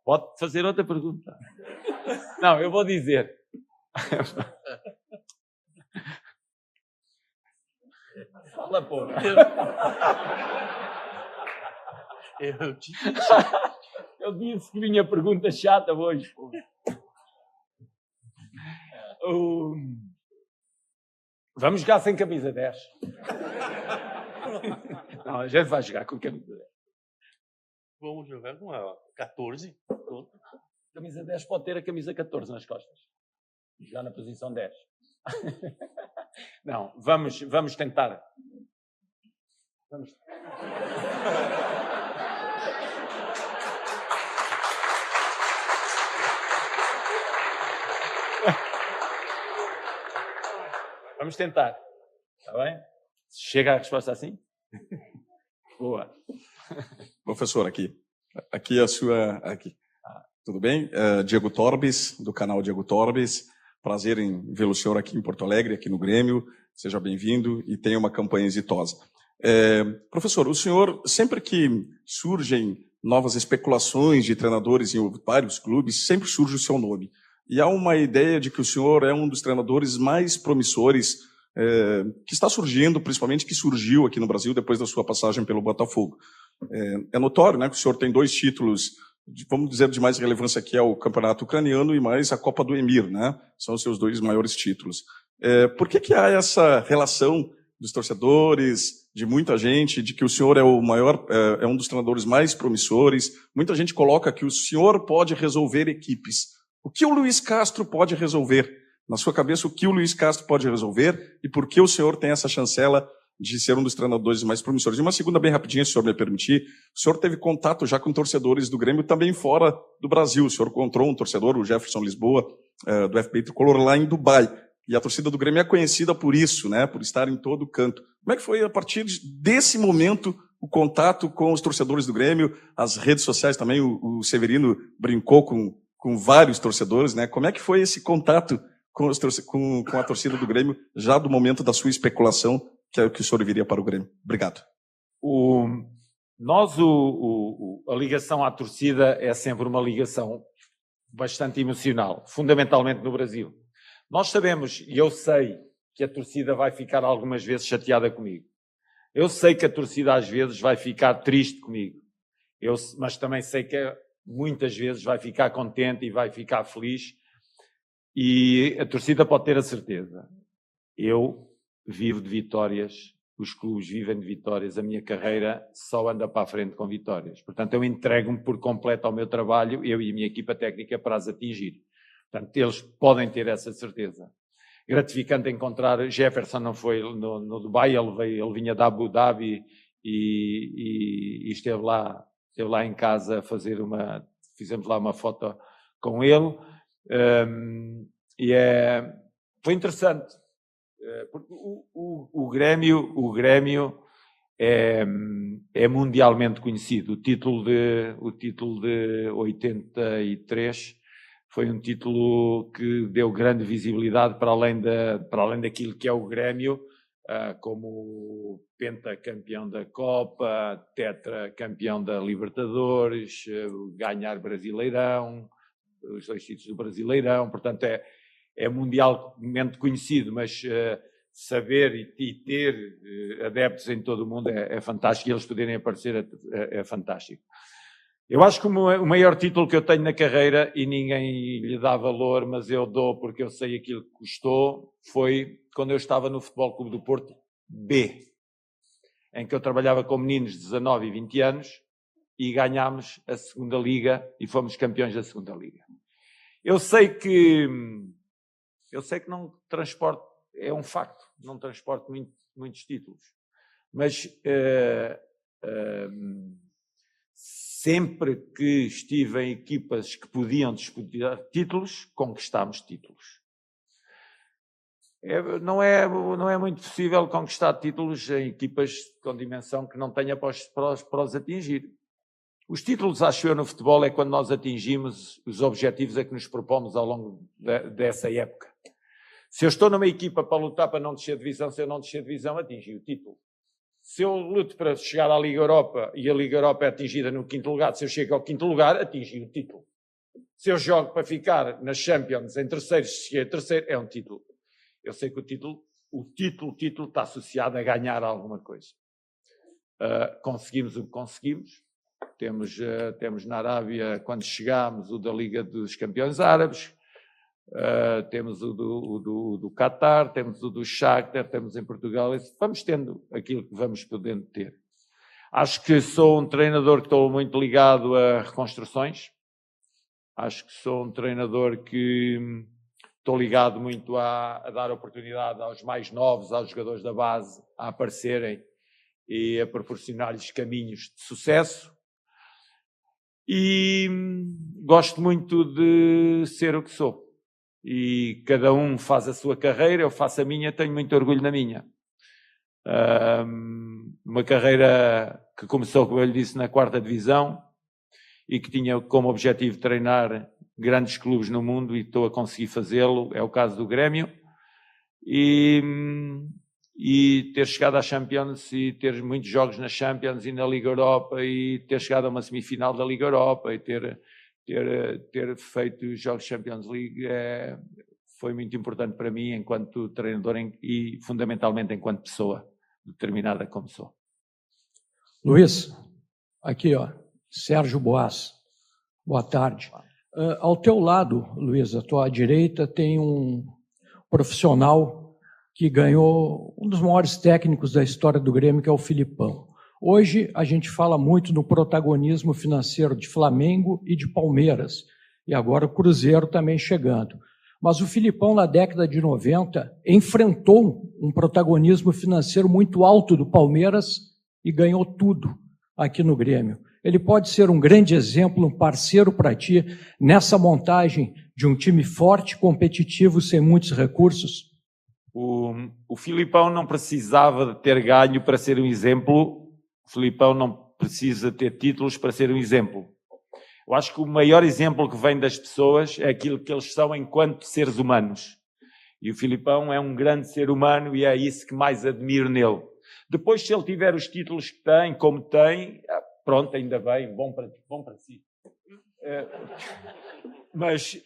Pode fazer outra pergunta. Não, eu vou dizer. Fala, pô. Eu disse que vinha pergunta chata hoje. Vamos jogar sem camisa 10. Não, a gente vai jogar com camisa 10. Vamos jogar com a 14. Camisa 10 pode ter a camisa 14 nas costas. Jogar na posição 10. Não, vamos tentar. Vamos tentar. Está bem? Chega a resposta assim? Boa. Professor, aqui a sua... Aqui. Tudo bem? Diego Torbes, do canal Diego Torbes. Prazer em vê-lo, senhor, aqui em Porto Alegre, aqui no Grêmio. Seja bem-vindo e tenha uma campanha exitosa. Professor, o senhor, sempre que surgem novas especulações de treinadores em vários clubes, sempre surge o seu nome. E há uma ideia de que o senhor é um dos treinadores mais promissores que está surgindo, principalmente que surgiu aqui no Brasil depois da sua passagem pelo Botafogo. É notório, né, que o senhor tem 2 títulos, vamos dizer, de mais relevância, que é o Campeonato Ucraniano e mais a Copa do Emir, né? São os seus 2 maiores títulos. Por que há essa relação dos torcedores, de muita gente, de que o senhor é o maior, é um dos treinadores mais promissores? Muita gente coloca que o senhor pode resolver equipes. O que o Luiz Castro pode resolver? Na sua cabeça, o que o Luiz Castro pode resolver e por que o senhor tem essa chancela de ser um dos treinadores mais promissores? E uma segunda bem rapidinha, se o senhor me permitir. O senhor teve contato já com torcedores do Grêmio também fora do Brasil. O senhor encontrou um torcedor, o Jefferson Lisboa, do FPI Tricolor, lá em Dubai. E a torcida do Grêmio é conhecida por isso, né? Por estar em todo canto. Como é que foi, a partir desse momento, o contato com os torcedores do Grêmio, as redes sociais também? O Severino brincou com vários torcedores, né? Como é que foi esse contato com a torcida do Grêmio, já do momento da sua especulação, que é o que o senhor viria para o Grêmio? Obrigado. A ligação à torcida é sempre uma ligação bastante emocional, fundamentalmente no Brasil. Nós sabemos, e eu sei, que a torcida vai ficar algumas vezes chateada comigo. Eu sei que a torcida às vezes vai ficar triste comigo. Mas também sei que muitas vezes vai ficar contente e vai ficar feliz. E a torcida pode ter a certeza. Eu vivo de vitórias, os clubes vivem de vitórias, a minha carreira só anda para a frente com vitórias. Portanto, eu entrego-me por completo ao meu trabalho, eu e a minha equipa técnica, para as atingir. Portanto, eles podem ter essa certeza. Gratificante encontrar Jefferson, não foi no Dubai, ele vinha da Abu Dhabi e esteve lá em casa a fazer fizemos lá uma foto com ele. Foi interessante, porque o Grêmio é mundialmente conhecido. O título de 83 foi um título que deu grande visibilidade para além daquilo que é o Grêmio, como pentacampeão da Copa, tetracampeão da Libertadores, ganhar Brasileirão, os 2 títulos do Brasileirão. Portanto é mundialmente conhecido, mas saber e ter adeptos em todo o mundo é fantástico, e eles poderem aparecer é fantástico. Eu acho que o maior título que eu tenho na carreira, e ninguém lhe dá valor, mas eu dou porque eu sei aquilo que custou, foi quando eu estava no Futebol Clube do Porto B, em que eu trabalhava com meninos de 19 e 20 anos e ganhámos a segunda Liga e fomos campeões da segunda Liga. Eu sei que não transporto, é um facto, não transporto muitos títulos, mas sempre que estive em equipas que podiam disputar títulos, conquistámos títulos. Não é muito possível conquistar títulos em equipas com dimensão que não tenha para os atingir. Os títulos, acho eu, no futebol é quando nós atingimos os objetivos a que nos propomos ao longo dessa época. Se eu estou numa equipa para lutar para não descer de divisão, se eu não descer de divisão, atingi o título. Se eu luto para chegar à Liga Europa e a Liga Europa é atingida no 5º lugar, se eu chego ao 5º lugar, atingi o título. Se eu jogo para ficar nas Champions em terceiro, se cheguei a terceiro, é um título. Eu sei que o título está associado a ganhar alguma coisa. Conseguimos o que conseguimos. Temos na Arábia, quando chegámos, o da Liga dos Campeões Árabes. Temos o do Qatar, temos o do Shakhtar, temos em Portugal. Vamos tendo aquilo que vamos podendo ter. Acho que sou um treinador que estou muito ligado a reconstruções. Acho que sou um treinador que estou ligado muito a dar oportunidade aos mais novos, aos jogadores da base, a aparecerem e a proporcionar-lhes caminhos de sucesso. E gosto muito de ser o que sou. E cada um faz a sua carreira, eu faço a minha, tenho muito orgulho na minha. Uma carreira que começou, como eu lhe disse, na 4ª divisão e que tinha como objetivo treinar grandes clubes no mundo, e estou a conseguir fazê-lo. É o caso do Grêmio. E ter chegado à Champions e ter muitos jogos na Champions e na Liga Europa, e ter chegado a uma semifinal da Liga Europa e ter feito os jogos Champions League foi muito importante para mim enquanto treinador e fundamentalmente enquanto pessoa determinada como sou. Luiz, aqui ó, Sérgio Boas, boa tarde. Ao teu lado, Luiz, à tua direita, tem um profissional que ganhou um dos maiores técnicos da história do Grêmio, que é o Filipão. Hoje a gente fala muito no protagonismo financeiro de Flamengo e de Palmeiras, e agora o Cruzeiro também chegando. Mas o Filipão, na década de 90, enfrentou um protagonismo financeiro muito alto do Palmeiras e ganhou tudo aqui no Grêmio. Ele pode ser um grande exemplo, um parceiro para ti, nessa montagem de um time forte, competitivo, sem muitos recursos? O Filipão não precisava de ter ganho para ser um exemplo. O Filipão não precisa ter títulos para ser um exemplo. Eu acho que o maior exemplo que vem das pessoas é aquilo que eles são enquanto seres humanos. E o Filipão é um grande ser humano e é isso que mais admiro nele. Depois, se ele tiver os títulos que tem, como tem, pronto, ainda bem, bom para si. Mas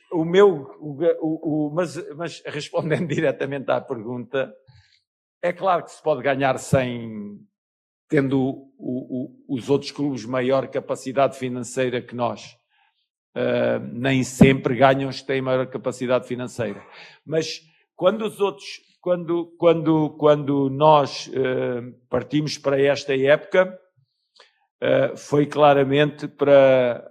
mas respondendo diretamente à pergunta, é claro que se pode ganhar tendo os outros clubes maior capacidade financeira que nós. Nem sempre ganham os que têm maior capacidade financeira. Mas quando nós partimos para esta época, foi claramente para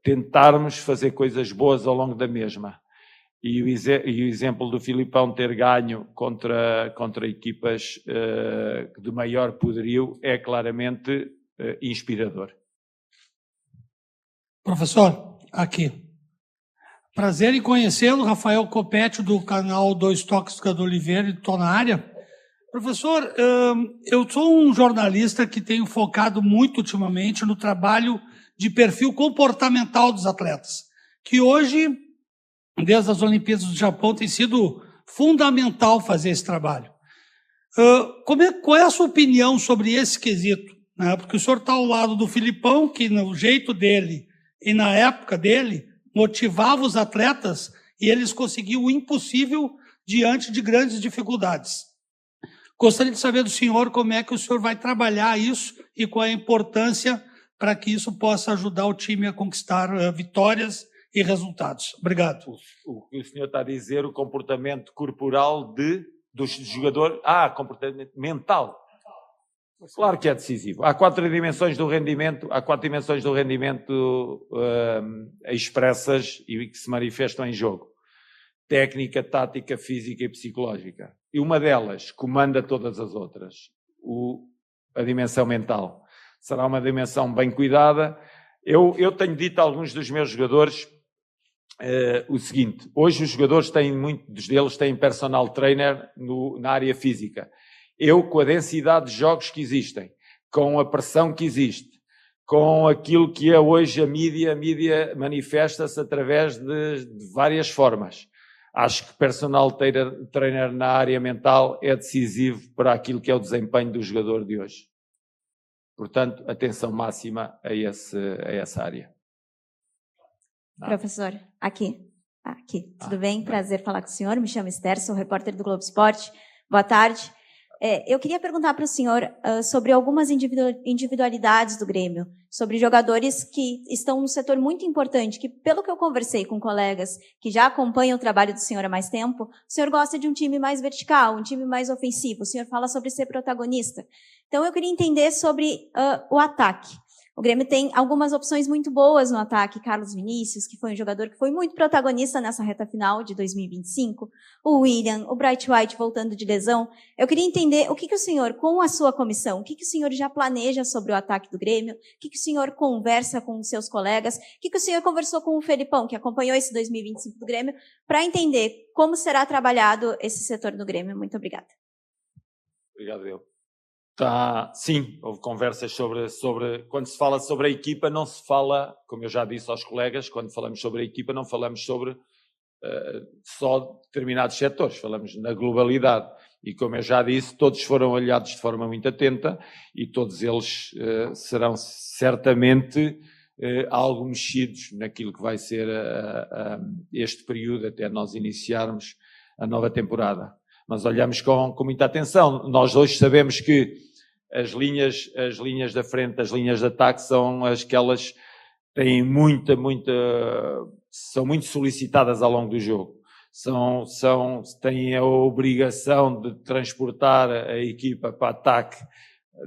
tentarmos fazer coisas boas ao longo da mesma. E o exemplo do Filipão ter ganho contra equipas de maior poderio é claramente inspirador. Professor, aqui. Prazer em conhecê-lo, Rafael Copete, do canal Dois Toques do Oliveira, estou na área. Professor, eu sou um jornalista que tenho focado muito ultimamente no trabalho de perfil comportamental dos atletas, que hoje, desde as Olimpíadas do Japão, tem sido fundamental fazer esse trabalho. Qual é a sua opinião sobre esse quesito? Porque o senhor está ao lado do Filipão, que no jeito dele e na época dele, motivava os atletas e eles conseguiam o impossível diante de grandes dificuldades. Gostaria de saber do senhor como é que o senhor vai trabalhar isso e qual é a importância para que isso possa ajudar o time a conquistar vitórias e resultados. Obrigado. O que o senhor está a dizer, o comportamento corporal dos jogadores... comportamento mental. Claro que é decisivo. Há 4 dimensões do rendimento, expressas e que se manifestam em jogo. Técnica, tática, física e psicológica. E uma delas comanda todas as outras. A dimensão mental. Será uma dimensão bem cuidada. Eu tenho dito a alguns dos meus jogadores o seguinte: hoje os jogadores muitos deles têm personal trainer na área física. Eu, com a densidade de jogos que existem, com a pressão que existe, com aquilo que é hoje a mídia manifesta-se através de várias formas. Acho que personal trainer na área mental é decisivo para aquilo que é o desempenho do jogador de hoje. Portanto, atenção máxima a essa área. Professor, aqui. Tudo bem? Prazer falar com o senhor. Me chamo Esther, sou repórter do Globo Esporte. Boa tarde. Eu queria perguntar para o senhor sobre algumas individualidades do Grêmio, sobre jogadores que estão num setor muito importante, que, pelo que eu conversei com colegas que já acompanham o trabalho do senhor há mais tempo, o senhor gosta de um time mais vertical, um time mais ofensivo, o senhor fala sobre ser protagonista. Então, eu queria entender sobre o ataque. O Grêmio tem algumas opções muito boas no ataque. Carlos Vinícius, que foi um jogador que foi muito protagonista nessa reta final de 2025. O William, o Bright White voltando de lesão. Eu queria entender o que o senhor, com a sua comissão, o que o senhor já planeja sobre o ataque do Grêmio, o que o senhor conversa com os seus colegas, o que o senhor conversou com o Felipão, que acompanhou esse 2025 do Grêmio, para entender como será trabalhado esse setor do Grêmio. Muito obrigada. Obrigado, eu. Sim, houve conversas sobre... Quando se fala sobre a equipa, não se fala, como eu já disse aos colegas, quando falamos sobre a equipa, não falamos sobre só determinados setores, falamos na globalidade. E como eu já disse, todos foram olhados de forma muito atenta e todos eles serão certamente algo mexidos naquilo que vai ser este período até nós iniciarmos a nova temporada. Mas olhamos com muita atenção. Nós hoje sabemos que as linhas da frente, as linhas de ataque são as que elas têm são muito solicitadas ao longo do jogo. Têm a obrigação de transportar a equipa para ataque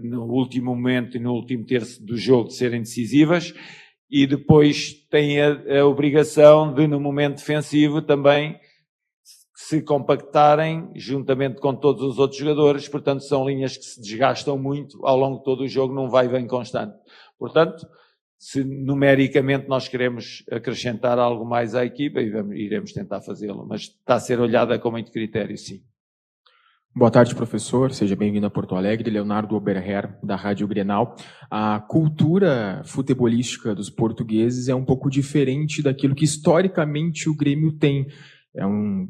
no último momento e no último terço do jogo, de serem decisivas, e depois têm a obrigação de, no momento defensivo, também se compactarem juntamente com todos os outros jogadores. Portanto, são linhas que se desgastam muito ao longo de todo o jogo, num vai e vem constante. Portanto, se numericamente nós queremos acrescentar algo mais à equipa, iremos tentar fazê-lo, mas está a ser olhada com muito critério, sim. Boa tarde, professor. Seja bem-vindo a Porto Alegre. Leonardo Oberher, da Rádio Grenal. A cultura futebolística dos portugueses é um pouco diferente daquilo que historicamente o Grêmio tem. É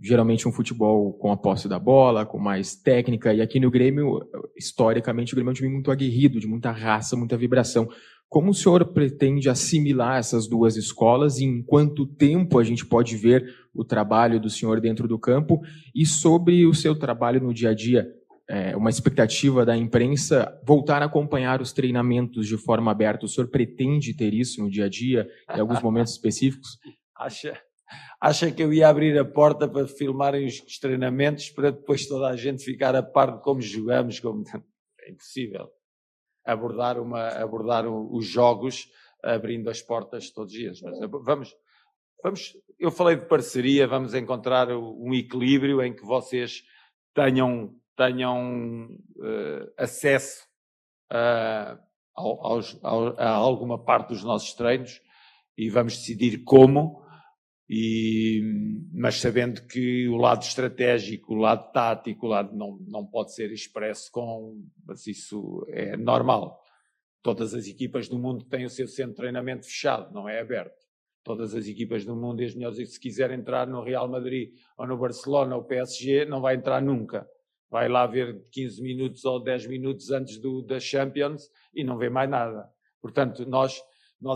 geralmente um futebol com a posse da bola, com mais técnica, e aqui no Grêmio, historicamente, o Grêmio é um time muito aguerrido, de muita raça, muita vibração. Como o senhor pretende assimilar essas duas escolas e em quanto tempo a gente pode ver o trabalho do senhor dentro do campo? E sobre o seu trabalho no dia a dia, uma expectativa da imprensa voltar a acompanhar os treinamentos de forma aberta. O senhor pretende ter isso no dia a dia, em alguns momentos específicos? Acha que eu ia abrir a porta para filmarem os treinamentos para depois toda a gente ficar a par de como jogamos? É impossível abordar os jogos abrindo as portas todos os dias. Mas vamos, eu falei de parceria, vamos encontrar um equilíbrio em que vocês tenham acesso a alguma parte dos nossos treinos e vamos decidir como. Mas sabendo que o lado estratégico, o lado tático, o lado não pode ser expresso mas isso é normal. Todas as equipas do mundo têm o seu centro de treinamento fechado, não é aberto. Todas as equipas do mundo, as melhores, se quiser entrar no Real Madrid ou no Barcelona ou PSG, não vai entrar nunca. Vai lá ver 15 minutos ou 10 minutos antes da Champions e não vê mais nada. Portanto, nós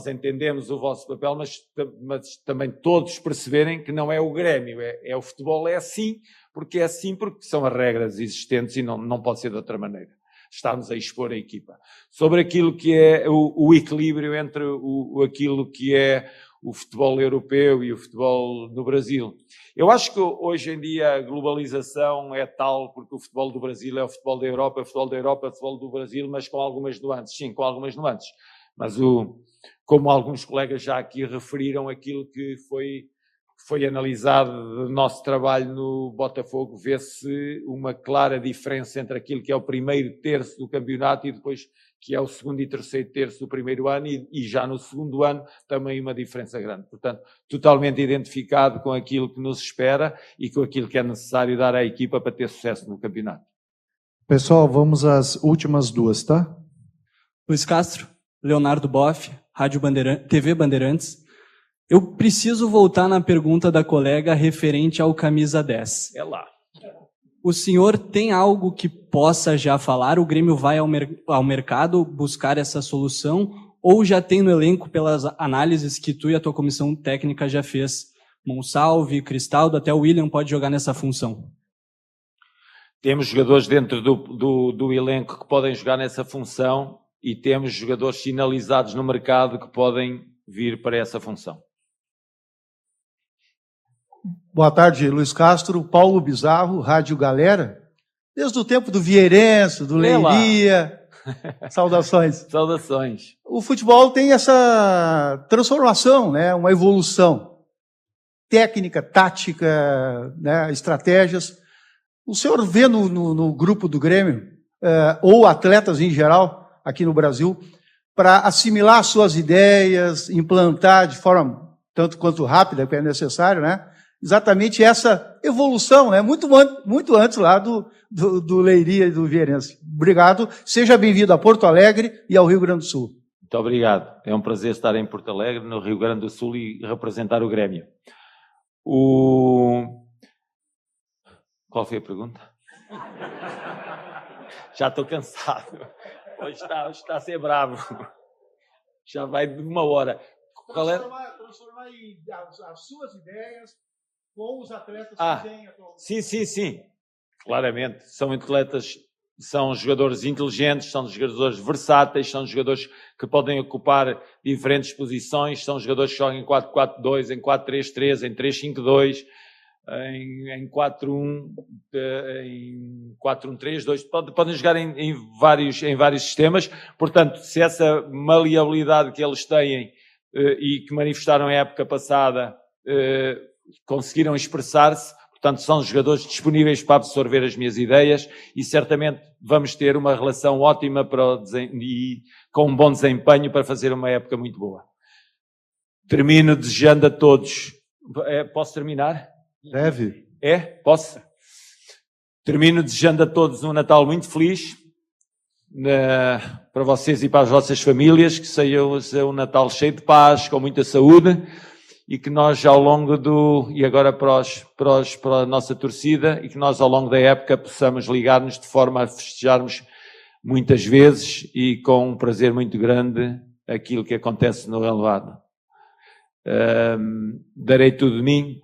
entendemos o vosso papel, mas também todos perceberem que não é o Grêmio, o futebol é assim porque são as regras existentes e não pode ser de outra maneira. Estamos a expor a equipa. Sobre aquilo que é o equilíbrio entre aquilo que é o futebol europeu e o futebol no Brasil. Eu acho que hoje em dia a globalização é tal, porque o futebol do Brasil é o futebol da Europa, o futebol da Europa é o futebol do Brasil, mas com algumas nuances. Sim, com algumas nuances. Mas como alguns colegas já aqui referiram, aquilo que foi analisado do nosso trabalho no Botafogo, vê-se uma clara diferença entre aquilo que é o primeiro terço do campeonato e depois que é o segundo e terceiro terço do primeiro ano e já no segundo ano também uma diferença grande. Portanto, totalmente identificado com aquilo que nos espera e com aquilo que é necessário dar à equipa para ter sucesso no campeonato. Pessoal, vamos às últimas duas, tá? Luiz Castro, Leonardo Boff, TV Bandeirantes. Eu preciso voltar na pergunta da colega referente ao camisa 10. É lá. O senhor tem algo que possa já falar? O Grêmio vai ao mercado buscar essa solução? Ou já tem no elenco, pelas análises que tu e a tua comissão técnica já fez? Monsalve, Cristaldo, até o William pode jogar nessa função. Temos jogadores dentro do elenco que podem jogar nessa função e temos jogadores sinalizados no mercado que podem vir para essa função. Boa tarde, Luiz Castro. Paulo Bizarro, Rádio Galera. Desde o tempo do Vieirense, do Leiria. Saudações. Saudações. O futebol tem essa transformação, né? Uma evolução. Técnica, tática, né? Estratégias. O senhor vê no grupo do Grêmio, ou atletas em geral, aqui no Brasil, para assimilar suas ideias, implantar de forma tanto quanto rápida, que é necessário, né? Exatamente essa evolução, né? Muito antes lá do do Leiria e do Vierense. Obrigado. Seja bem-vindo a Porto Alegre e ao Rio Grande do Sul. Muito obrigado. É um prazer estar em Porto Alegre, no Rio Grande do Sul, e representar o Grêmio. Qual foi a pergunta? Já estou cansado. Hoje está a ser bravo. Já vai de 1 hora. Qual é? Transformar as suas ideias com os atletas que têm atualmente. Sim. Claramente. São atletas, são jogadores inteligentes, são jogadores versáteis, são jogadores que podem ocupar diferentes posições, são jogadores que jogam em 4-4-2, em 4-3-3, em 3-5-2, em 4-1, em 4-1-3-2, podem jogar em vários sistemas. Portanto, se essa maleabilidade que eles têm e que manifestaram a época passada conseguiram expressar-se, portanto, são jogadores disponíveis para absorver as minhas ideias, e certamente vamos ter uma relação ótima e com um bom desempenho para fazer uma época muito boa. Termino desejando a todos... Posso terminar? Deve. Posso? Termino desejando a todos um Natal muito feliz, para vocês e para as vossas famílias, que seja um Natal cheio de paz, com muita saúde, e que nós ao longo e agora para a nossa torcida, e que nós ao longo da época possamos ligar-nos de forma a festejarmos muitas vezes e com um prazer muito grande aquilo que acontece no relevado. Darei tudo de mim,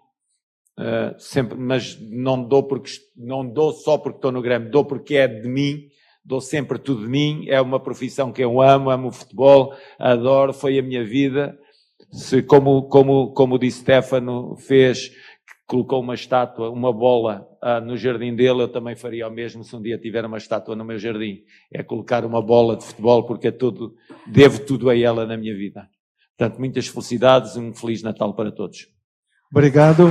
sempre, mas não dou só porque estou no Grêmio, dou porque é de mim, dou sempre tudo de mim. É uma profissão que eu amo o futebol, adoro, foi a minha vida. Como disse Stefano, colocou uma estátua, uma bola no jardim dele, eu também faria o mesmo se um dia tiver uma estátua no meu jardim. É colocar uma bola de futebol, porque devo tudo a ela na minha vida. Portanto, muitas felicidades, um Feliz Natal para todos. Obrigado.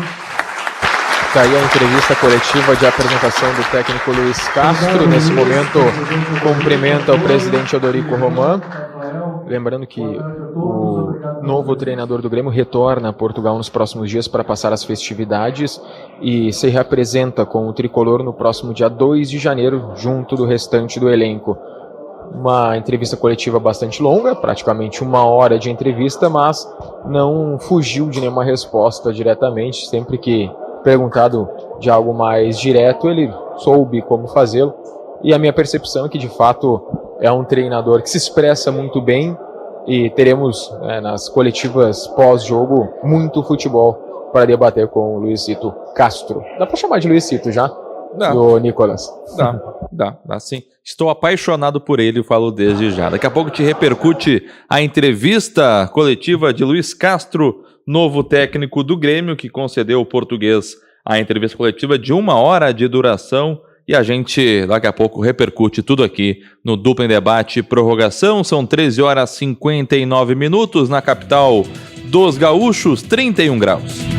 Está aí a entrevista coletiva de apresentação do técnico Luiz Castro. Nesse momento, cumprimenta o presidente Odorico Roman. Lembrando que o novo treinador do Grêmio retorna a Portugal nos próximos dias para passar as festividades e se reapresenta com o tricolor no próximo dia 2 de janeiro, junto do restante do elenco. Uma entrevista coletiva bastante longa, praticamente 1 hora de entrevista, mas não fugiu de nenhuma resposta diretamente. Sempre que perguntado de algo mais direto, ele soube como fazê-lo. E a minha percepção é que, de fato, é um treinador que se expressa muito bem, e teremos nas coletivas pós-jogo muito futebol para debater com o Luizito Castro. Dá para chamar de Luizito já? Dá. Do Nicolas. Dá sim. Estou apaixonado por ele, falo desde já. Daqui a pouco te repercute a entrevista coletiva de Luiz Castro, novo técnico do Grêmio, que concedeu ao Português a entrevista coletiva de 1 hora de duração. E a gente, daqui a pouco, repercute tudo aqui no Dupla em Debate Prorrogação. São 13 horas e 59 minutos na capital dos gaúchos, 31 graus.